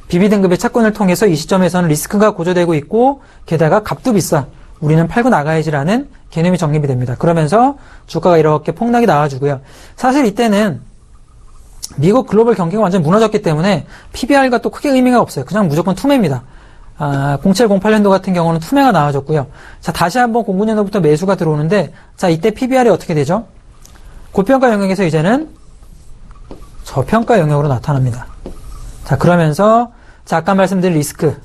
Speaker 2: BB 등급의 채권을 통해서 이 시점에서는 리스크가 고조되고 있고 게다가 값도 비싸. 우리는 팔고 나가야지라는 개념이 정립이 됩니다. 그러면서 주가가 이렇게 폭락이 나와주고요. 사실 이때는 미국 글로벌 경기가 완전 무너졌기 때문에 PBR과 또 크게 의미가 없어요. 그냥 무조건 투매입니다. 07, 08년도 같은 경우는 투매가 나와줬고요. 자, 다시 한번 09년도부터 매수가 들어오는데 자, 이때 PBR이 어떻게 되죠? 고평가 영역에서 이제는 저평가 영역으로 나타납니다. 자, 그러면서 자, 아까 말씀드린 리스크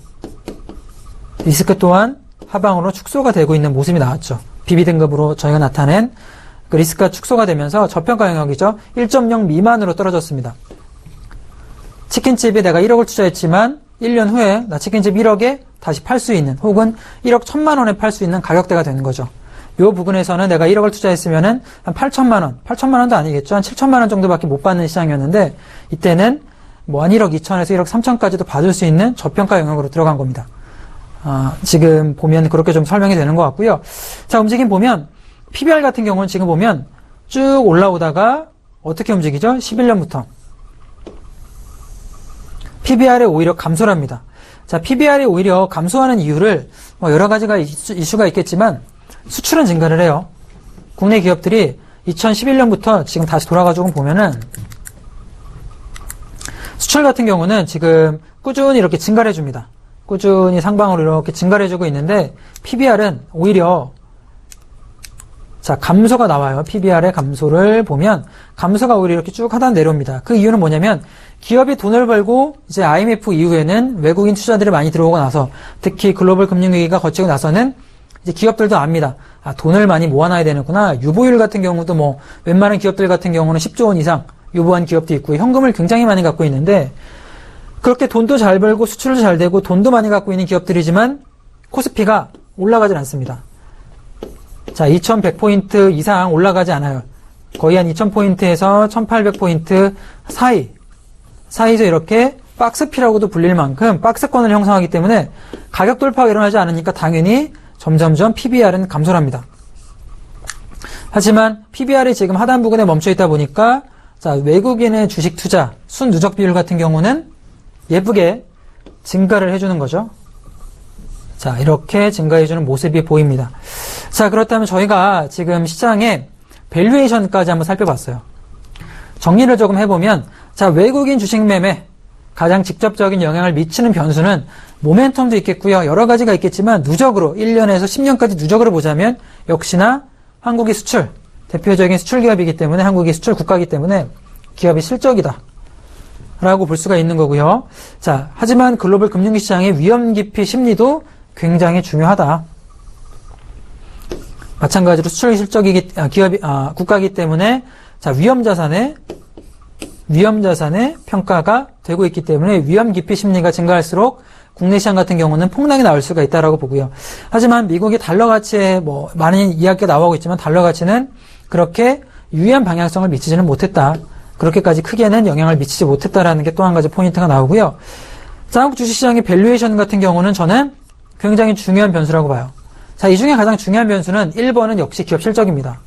Speaker 2: 또한 하방으로 축소가 되고 있는 모습이 나왔죠. BB 등급으로 저희가 나타낸 그 리스크가 축소가 되면서 저평가 영역이죠. 1.0 미만으로 떨어졌습니다. 치킨집에 내가 1억을 투자했지만 1년 후에 나 치킨집 1억에 다시 팔 수 있는 혹은 1억 1,000만 원에 팔 수 있는 가격대가 되는 거죠. 이 부분에서는 내가 1억을 투자했으면은 한 8천만 원, 8천만 원도 아니겠죠. 한 7천만 원 정도밖에 못 받는 시장이었는데 이때는 뭐 한 1억 2천에서 1억 3천까지도 받을 수 있는 저평가 영역으로 들어간 겁니다. 지금 보면 그렇게 좀 설명이 되는 것 같고요. 자, 움직임 보면 PBR 같은 경우는 지금 보면 쭉 올라오다가 어떻게 움직이죠? 11년부터 PBR이 오히려 감소를 합니다. 자, PBR이 오히려 감소하는 이유를 뭐 여러 가지가 이슈가 있겠지만 수출은 증가를 해요. 국내 기업들이 2011년부터 지금 다시 돌아가지고 보면은 수출 같은 경우는 지금 꾸준히 이렇게 증가를 해줍니다. 꾸준히 상방으로 이렇게 증가를 해주고 있는데 PBR은 오히려 자, 감소가 나와요. PBR의 감소를 보면 감소가 오히려 이렇게 쭉 하단 내려옵니다. 그 이유는 뭐냐면 기업이 돈을 벌고 이제 IMF 이후에는 외국인 투자들이 많이 들어오고 나서 특히 글로벌 금융위기가 거치고 나서는 이제 기업들도 압니다. 돈을 많이 모아놔야 되는구나. 유보율 같은 경우도 뭐 웬만한 기업들 같은 경우는 10조 원 이상 유보한 기업도 있고 현금을 굉장히 많이 갖고 있는데 그렇게 돈도 잘 벌고 수출도 잘 되고 돈도 많이 갖고 있는 기업들이지만 코스피가 올라가질 않습니다. 자, 2100포인트 이상 올라가지 않아요. 거의 한 2000포인트에서 1800포인트 사이에서 이렇게 박스피라고도 불릴 만큼 박스권을 형성하기 때문에 가격 돌파가 일어나지 않으니까 당연히 점점점 PBR은 감소를 합니다. 하지만 PBR이 지금 하단 부근에 멈춰 있다 보니까 자, 외국인의 주식 투자 순 누적 비율 같은 경우는 예쁘게 증가를 해주는 거죠. 자, 이렇게 증가해주는 모습이 보입니다. 자, 그렇다면 저희가 지금 시장의 밸류에이션까지 한번 살펴봤어요. 정리를 조금 해보면 자, 외국인 주식 매매 가장 직접적인 영향을 미치는 변수는 모멘텀도 있겠고요. 여러 가지가 있겠지만 누적으로 1년에서 10년까지 누적으로 보자면 역시나 한국이 수출, 대표적인 수출 기업이기 때문에 한국이 수출 국가이기 때문에 기업이 실적이다 라고 볼 수가 있는 거고요. 자, 하지만 글로벌 금융시장의 위험 기피 심리도 굉장히 중요하다. 마찬가지로 수출 실적이기 국가이기 때문에 자, 위험 자산의 평가가 되고 있기 때문에 위험 기피 심리가 증가할수록 국내 시장 같은 경우는 폭락이 나올 수가 있다라고 보고요. 하지만 미국의 달러 가치에 뭐 많은 이야기가 나오고 있지만 달러 가치는 그렇게 유의한 방향성을 미치지는 못했다. 그렇게까지 크게는 영향을 미치지 못했다라는 게 또 한 가지 포인트가 나오고요. 자, 한국 주식시장의 밸류에이션 같은 경우는 저는 굉장히 중요한 변수라고 봐요. 자, 이 중에 가장 중요한 변수는 1번은 역시 기업 실적입니다.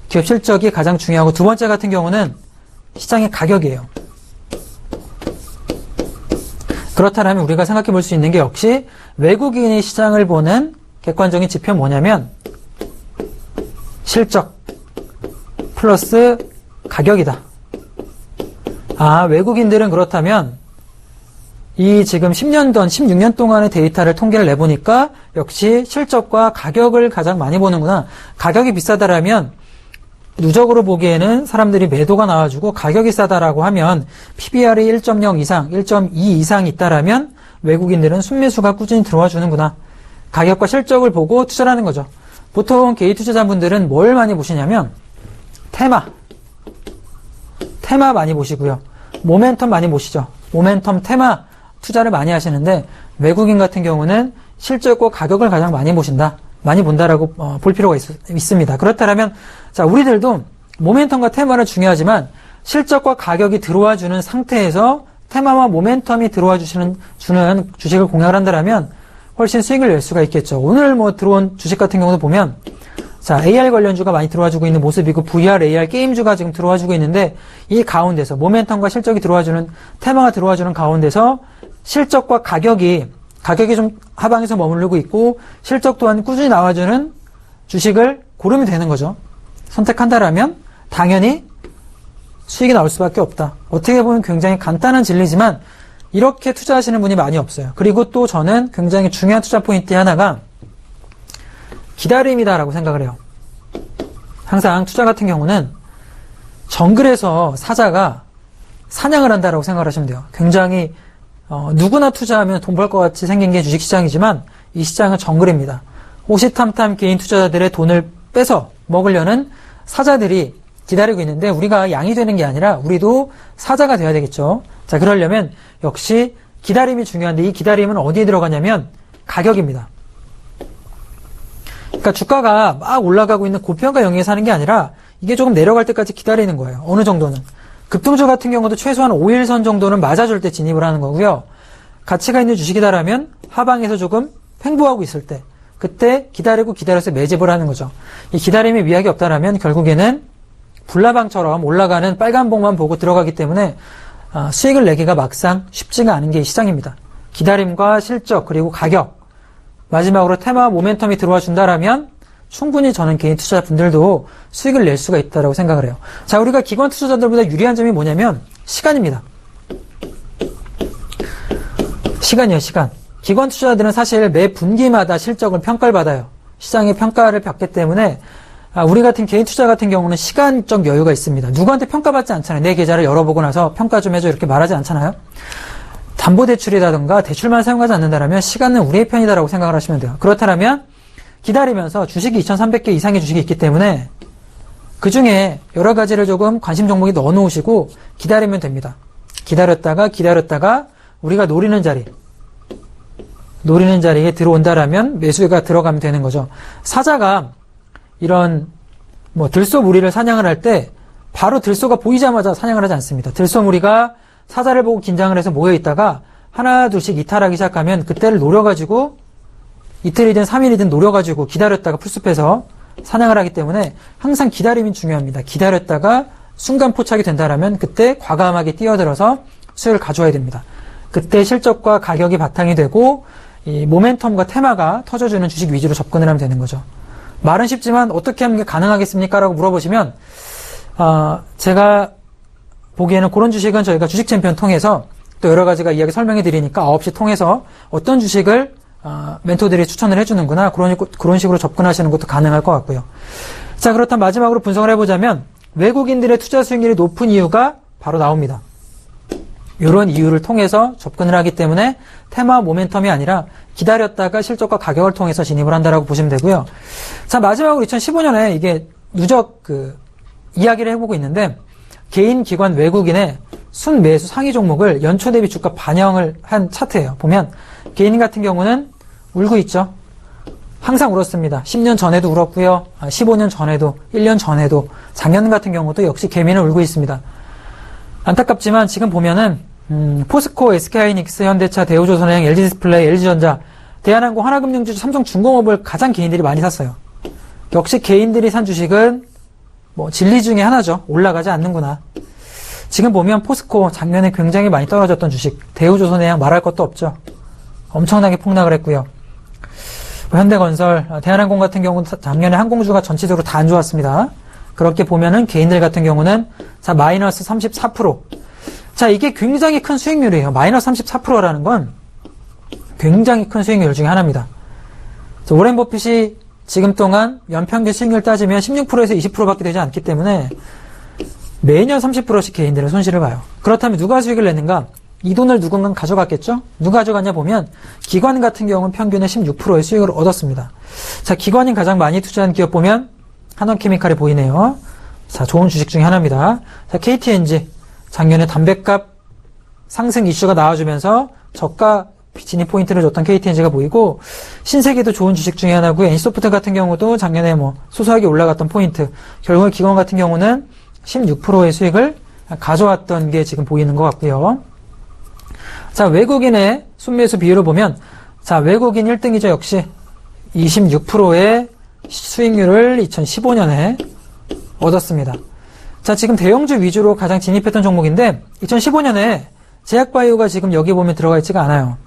Speaker 2: 기업 실적이 가장 중요하고 두 번째 같은 경우는 시장의 가격이에요. 그렇다면 우리가 생각해 볼 수 있는 게 역시 외국인이 시장을 보는 객관적인 지표는 뭐냐면 실적 플러스 가격이다. 아, 외국인들은 그렇다면 이 지금 10년 전, 16년 동안의 데이터를 통계를 내보니까 역시 실적과 가격을 가장 많이 보는구나. 가격이 비싸다라면 누적으로 보기에는 사람들이 매도가 나와주고 가격이 싸다라고 하면 PBR이 1.0 이상, 1.2 이상 있다라면 외국인들은 순매수가 꾸준히 들어와 주는구나. 가격과 실적을 보고 투자를 하는 거죠. 보통 개인 투자자분들은 뭘 많이 보시냐면 테마 많이 보시고요. 모멘텀 많이 보시죠. 모멘텀 테마 투자를 많이 하시는데 외국인 같은 경우는 실적과 가격을 가장 많이 보신다. 많이 본다라고 볼 필요가 있습니다. 그렇다면 자, 우리들도 모멘텀과 테마는 중요하지만 실적과 가격이 들어와 주는 상태에서 테마와 모멘텀이 들어와 주는 주식을 공략을 한다면 훨씬 수익을 낼 수가 있겠죠. 오늘 들어온 주식 같은 경우도 보면 자, AR 관련주가 많이 들어와 주고 있는 모습이고 VR, AR 게임주가 지금 들어와 주고 있는데 이 가운데서 모멘텀과 실적이 들어와 주는 테마가 들어와 주는 가운데서 실적과 가격이 좀 하방에서 머무르고 있고 실적 또한 꾸준히 나와주는 주식을 고르면 되는 거죠. 선택한다라면 당연히 수익이 나올 수밖에 없다. 어떻게 보면 굉장히 간단한 진리지만 이렇게 투자하시는 분이 많이 없어요. 그리고 또 저는 굉장히 중요한 투자 포인트 하나가 기다림이다라고 생각을 해요. 항상 투자 같은 경우는 정글에서 사자가 사냥을 한다라고 생각을 하시면 돼요. 굉장히 누구나 투자하면 돈 벌 것 같이 생긴 게 주식시장이지만 이 시장은 정글입니다. 호시탐탐 개인 투자자들의 돈을 뺏어 먹으려는 사자들이 기다리고 있는데 우리가 양이 되는 게 아니라 우리도 사자가 돼야 되겠죠. 자, 그러려면 역시 기다림이 중요한데 이 기다림은 어디에 들어가냐면 가격입니다. 그러니까 주가가 막 올라가고 있는 고평가 영역에 사는 게 아니라 이게 조금 내려갈 때까지 기다리는 거예요. 어느 정도는. 급등주 같은 경우도 최소한 5일선 정도는 맞아줄 때 진입을 하는 거고요. 가치가 있는 주식이다라면 하방에서 조금 횡보하고 있을 때 그때 기다려서 매집을 하는 거죠. 이 기다림에 위약이 없다라면 결국에는 불나방처럼 올라가는 빨간 봉만 보고 들어가기 때문에 수익을 내기가 막상 쉽지가 않은 게 이 시장입니다. 기다림과 실적 그리고 가격 마지막으로 테마와 모멘텀이 들어와 준다라면 충분히 저는 개인 투자자분들도 수익을 낼 수가 있다고 생각을 해요. 자, 우리가 기관 투자자들보다 유리한 점이 뭐냐면 시간입니다. 시간이에요, 시간. 기관 투자자들은 사실 매 분기마다 실적을 평가를 받아요. 시장의 평가를 받기 때문에 우리 같은 개인 투자 같은 경우는 시간적 여유가 있습니다. 누구한테 평가받지 않잖아요. 내 계좌를 열어보고 나서 평가 좀 해줘 이렇게 말하지 않잖아요. 담보대출이라든가 대출만 사용하지 않는다면 시간은 우리의 편이다라고 생각을 하시면 돼요. 그렇다면 기다리면서 주식이 2,300개 이상의 주식이 있기 때문에 그 중에 여러 가지를 조금 관심 종목에 넣어 놓으시고 기다리면 됩니다. 기다렸다가 우리가 노리는 자리에 들어온다라면 매수가 들어가면 되는 거죠. 사자가 이런 들소무리를 사냥을 할 때 바로 들소가 보이자마자 사냥을 하지 않습니다. 들소무리가 사자를 보고 긴장을 해서 모여 있다가 하나 둘씩 이탈하기 시작하면 그때를 노려가지고 이틀이든 3일이든 노려가지고 기다렸다가 풀숲에서 사냥을 하기 때문에 항상 기다림이 중요합니다. 기다렸다가 순간 포착이 된다라면 그때 과감하게 뛰어들어서 수익을 가져와야 됩니다. 그때 실적과 가격이 바탕이 되고 이 모멘텀과 테마가 터져주는 주식 위주로 접근을 하면 되는 거죠. 말은 쉽지만 어떻게 하는 게 가능하겠습니까? 라고 물어보시면 제가 보기에는 그런 주식은 저희가 주식 챔피언 통해서 또 여러 가지가 이야기 설명해 드리니까 9시 통해서 어떤 주식을 멘토들이 추천을 해주는구나 그런 식으로 접근하시는 것도 가능할 것 같고요. 자, 그렇다면 마지막으로 분석을 해보자면 외국인들의 투자 수익률이 높은 이유가 바로 나옵니다. 이런 이유를 통해서 접근을 하기 때문에 테마 모멘텀이 아니라 기다렸다가 실적과 가격을 통해서 진입을 한다라고 보시면 되고요. 자, 마지막으로 2015년에 이게 누적 이야기를 해보고 있는데 개인, 기관, 외국인의 순매수 상위 종목을 연초 대비 주가 반영을 한 차트예요. 보면 개인 같은 경우는 울고 있죠. 항상 울었습니다. 10년 전에도 울었고요. 15년 전에도, 1년 전에도, 작년 같은 경우도 역시 개미는 울고 있습니다. 안타깝지만 지금 보면은 포스코, SK하이닉스, 현대차, 대우조선해양, LG디스플레이, LG전자, 대한항공, 하나금융주주, 삼성중공업을 가장 개인들이 많이 샀어요. 역시 개인들이 산 주식은 뭐 진리 중에 하나죠. 올라가지 않는구나. 지금 보면 포스코 작년에 굉장히 많이 떨어졌던 주식, 대우조선해양 말할 것도 없죠. 엄청나게 폭락을 했고요. 현대건설, 대한항공 같은 경우는 작년에 항공주가 전체적으로 다 안 좋았습니다. 그렇게 보면은 개인들 같은 경우는 자 마이너스 34%. 자 이게 굉장히 큰 수익률이에요. 마이너스 34%라는 건 굉장히 큰 수익률 중에 하나입니다. 자, 오렌 버핏이 지금 동안 연평균 수익률 따지면 16%에서 20%밖에 되지 않기 때문에 매년 30%씩 개인들은 손실을 봐요. 그렇다면 누가 수익을 냈는가? 이 돈을 누군가 가져갔겠죠? 누가 가져갔냐 보면 기관 같은 경우는 평균에 16%의 수익을 얻었습니다. 자, 기관이 가장 많이 투자한 기업 보면 한원케미칼이 보이네요. 자, 좋은 주식 중에 하나입니다. 자, KTNG 작년에 담배값 상승 이슈가 나와주면서 저가 진입 포인트를 줬던 KTNG가 보이고 신세계도 좋은 주식 중에 하나고요. NC소프트 같은 경우도 작년에 뭐 소소하게 올라갔던 포인트. 결국 기관 같은 경우는 16%의 수익을 가져왔던 게 지금 보이는 것 같고요. 자, 외국인의 순매수 비율을 보면, 자, 외국인 1등이죠, 역시. 26%의 수익률을 2015년에 얻었습니다. 자, 지금 대형주 위주로 가장 진입했던 종목인데, 2015년에 제약바이오가 지금 여기 보면 들어가 있지가 않아요.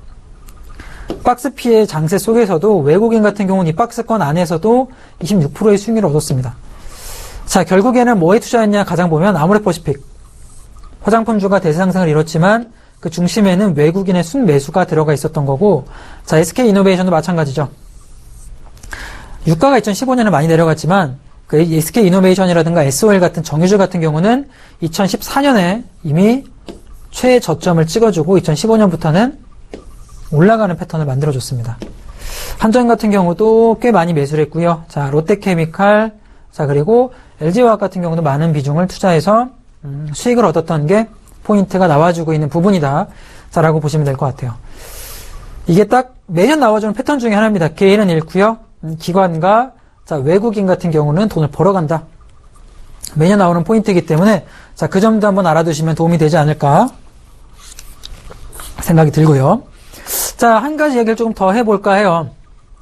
Speaker 2: 박스피의 장세 속에서도 외국인 같은 경우는 이 박스권 안에서도 26%의 수익률을 얻었습니다. 자, 결국에는 뭐에 투자했냐 가장 보면 아모레퍼시픽. 화장품주가 대상승을 이뤘지만, 그 중심에는 외국인의 순매수가 들어가 있었던 거고, 자, SK이노베이션도 마찬가지죠. 유가가 2015년에 많이 내려갔지만, 그 SK이노베이션이라든가 SOL 같은 정유주 같은 경우는 2014년에 이미 최저점을 찍어주고 2015년부터는 올라가는 패턴을 만들어줬습니다. 한전 같은 경우도 꽤 많이 매수를 했고요. 자, 롯데케미칼, 자, 그리고 LG화학 같은 경우도 많은 비중을 투자해서 수익을 얻었던 게 포인트가 나와주고 있는 부분이다. 라고 보시면 될 것 같아요. 이게 딱 매년 나와주는 패턴 중에 하나입니다. 개인은 잃고요. 기관과 자, 외국인 같은 경우는 돈을 벌어간다. 매년 나오는 포인트이기 때문에 자, 그 점도 한번 알아두시면 도움이 되지 않을까 생각이 들고요. 자, 한 가지 얘기를 조금 더 해볼까 해요.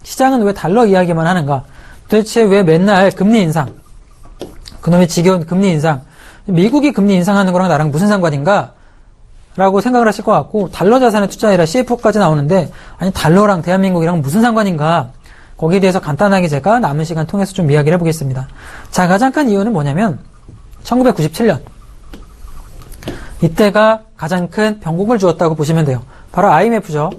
Speaker 2: 시장은 왜 달러 이야기만 하는가? 도대체 왜 맨날 금리 인상? 그놈의 지겨운 금리 인상. 미국이 금리 인상하는 거랑 나랑 무슨 상관인가? 라고 생각을 하실 것 같고, 달러 자산에 투자해라 CFO까지 나오는데, 아니, 달러랑 대한민국이랑 무슨 상관인가? 거기에 대해서 간단하게 제가 남은 시간 통해서 좀 이야기를 해보겠습니다. 자, 가장 큰 이유는 뭐냐면, 1997년. 이때가 가장 큰 변곡을 주었다고 보시면 돼요. 바로 IMF죠.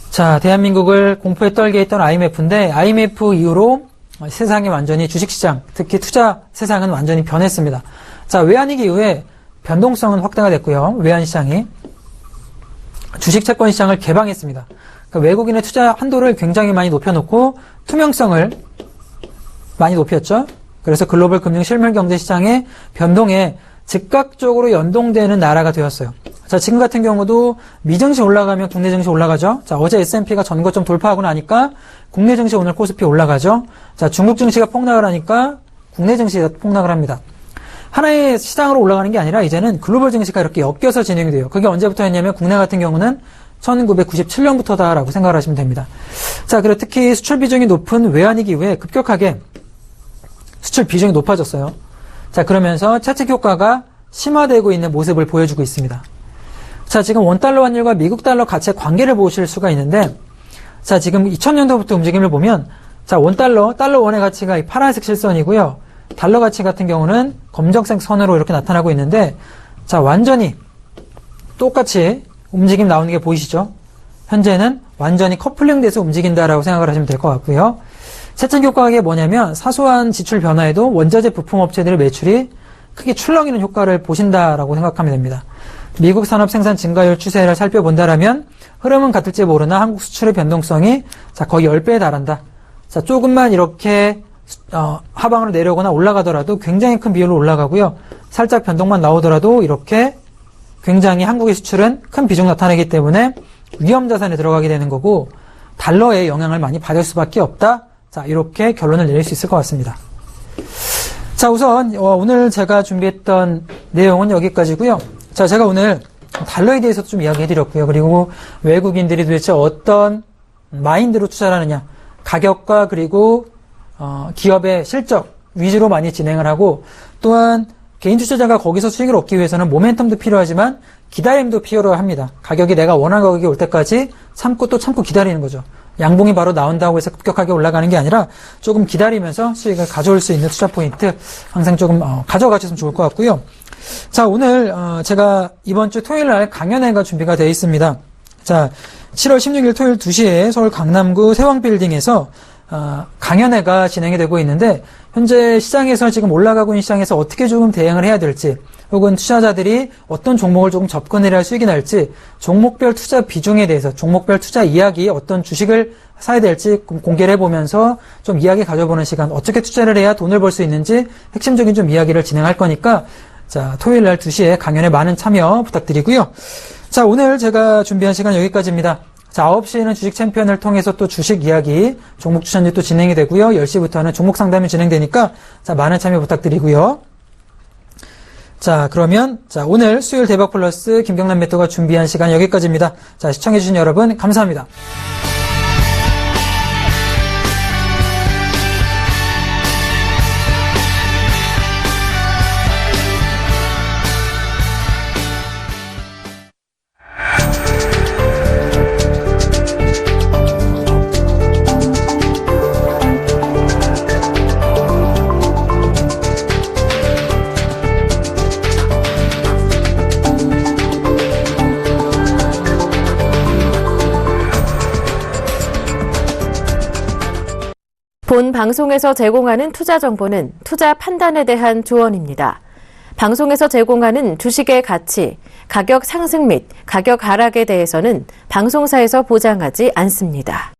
Speaker 2: 자, 대한민국을 공포에 떨게 했던 IMF인데, IMF 이후로 세상이 완전히 주식시장, 특히 투자 세상은 완전히 변했습니다. 자, 외환위기 이후에 변동성은 확대가 됐고요. 외환시장이. 주식 채권 시장을 개방했습니다. 그러니까 외국인의 투자 한도를 굉장히 많이 높여놓고 투명성을 많이 높였죠. 그래서 글로벌 금융 실물 경제 시장의 변동에 즉각적으로 연동되는 나라가 되었어요. 자, 지금 같은 경우도 미증시 올라가면 국내 증시 올라가죠. 자, 어제 S&P가 전고점 돌파하고 나니까 국내 증시 오늘 코스피 올라가죠. 자, 중국 증시가 폭락을 하니까 국내 증시가 폭락을 합니다. 하나의 시장으로 올라가는 게 아니라 이제는 글로벌 증시가 이렇게 엮여서 진행이 돼요. 그게 언제부터 했냐면 국내 같은 경우는 1997년부터다라고 생각을 하시면 됩니다. 자, 그리고 특히 수출 비중이 높은 외환위기 이후에 급격하게 수출 비중이 높아졌어요. 자, 그러면서 차익 효과가 심화되고 있는 모습을 보여주고 있습니다. 자, 지금 원달러 환율과 미국 달러 가치의 관계를 보실 수가 있는데, 자, 지금 2000년도부터 움직임을 보면, 자, 달러 원의 가치가 이 파란색 실선이고요. 달러 가치 같은 경우는 검정색 선으로 이렇게 나타나고 있는데, 자, 완전히 똑같이 움직임 나오는 게 보이시죠? 현재는 완전히 커플링 돼서 움직인다라고 생각을 하시면 될 것 같고요. 채권 효과가 뭐냐면 사소한 지출 변화에도 원자재 부품 업체들의 매출이 크게 출렁이는 효과를 보신다라고 생각하면 됩니다. 미국 산업 생산 증가율 추세를 살펴본다라면 흐름은 같을지 모르나 한국 수출의 변동성이 자, 거의 10배에 달한다. 자, 조금만 이렇게 하방으로 내려오거나 올라가더라도 굉장히 큰 비율로 올라가고요. 살짝 변동만 나오더라도 이렇게 굉장히 한국의 수출은 큰 비중 나타내기 때문에 위험 자산에 들어가게 되는 거고, 달러의 영향을 많이 받을 수밖에 없다. 자, 이렇게 결론을 내릴 수 있을 것 같습니다. 자, 우선 오늘 제가 준비했던 내용은 여기까지고요. 자, 제가 오늘 달러에 대해서도 좀 이야기해드렸고요. 그리고 외국인들이 도대체 어떤 마인드로 투자를 하느냐, 가격과 그리고 기업의 실적 위주로 많이 진행을 하고, 또한 개인 투자자가 거기서 수익을 얻기 위해서는 모멘텀도 필요하지만 기다림도 필요합니다. 가격이 내가 원하는 가격이 올 때까지 참고 또 참고 기다리는 거죠. 양봉이 바로 나온다고 해서 급격하게 올라가는 게 아니라 조금 기다리면서 수익을 가져올 수 있는 투자 포인트 항상 조금 가져가셨으면 좋을 것 같고요. 자, 오늘 제가 이번 주 토요일 날 강연회가 준비가 되어 있습니다. 자, 7월 16일 토요일 2시에 서울 강남구 세왕빌딩에서 강연회가 진행이 되고 있는데, 현재 시장에서 지금 올라가고 있는 시장에서 어떻게 조금 대응을 해야 될지, 혹은 투자자들이 어떤 종목을 조금 접근을 해야 수익이 날지, 종목별 투자 비중에 대해서, 종목별 투자 이야기, 어떤 주식을 사야 될지 공개를 해보면서 좀 이야기 가져보는 시간, 어떻게 투자를 해야 돈을 벌 수 있는지 핵심적인 좀 이야기를 진행할 거니까, 자, 토요일 날 2시에 강연에 많은 참여 부탁드리고요. 자, 오늘 제가 준비한 시간 여기까지입니다. 자, 9시에는 주식 챔피언을 통해서 또 주식 이야기, 종목 추천이 또 진행이 되고요. 10시부터는 종목 상담이 진행되니까, 자, 많은 참여 부탁드리고요. 자, 그러면, 자, 오늘 수요일 대박 플러스 김경남 멘토가 준비한 시간 여기까지입니다. 자, 시청해주신 여러분, 감사합니다.
Speaker 1: 본 방송에서 제공하는 투자 정보는 투자 판단에 대한 조언입니다. 방송에서 제공하는 주식의 가치, 가격 상승 및 가격 하락에 대해서는 방송사에서 보장하지 않습니다.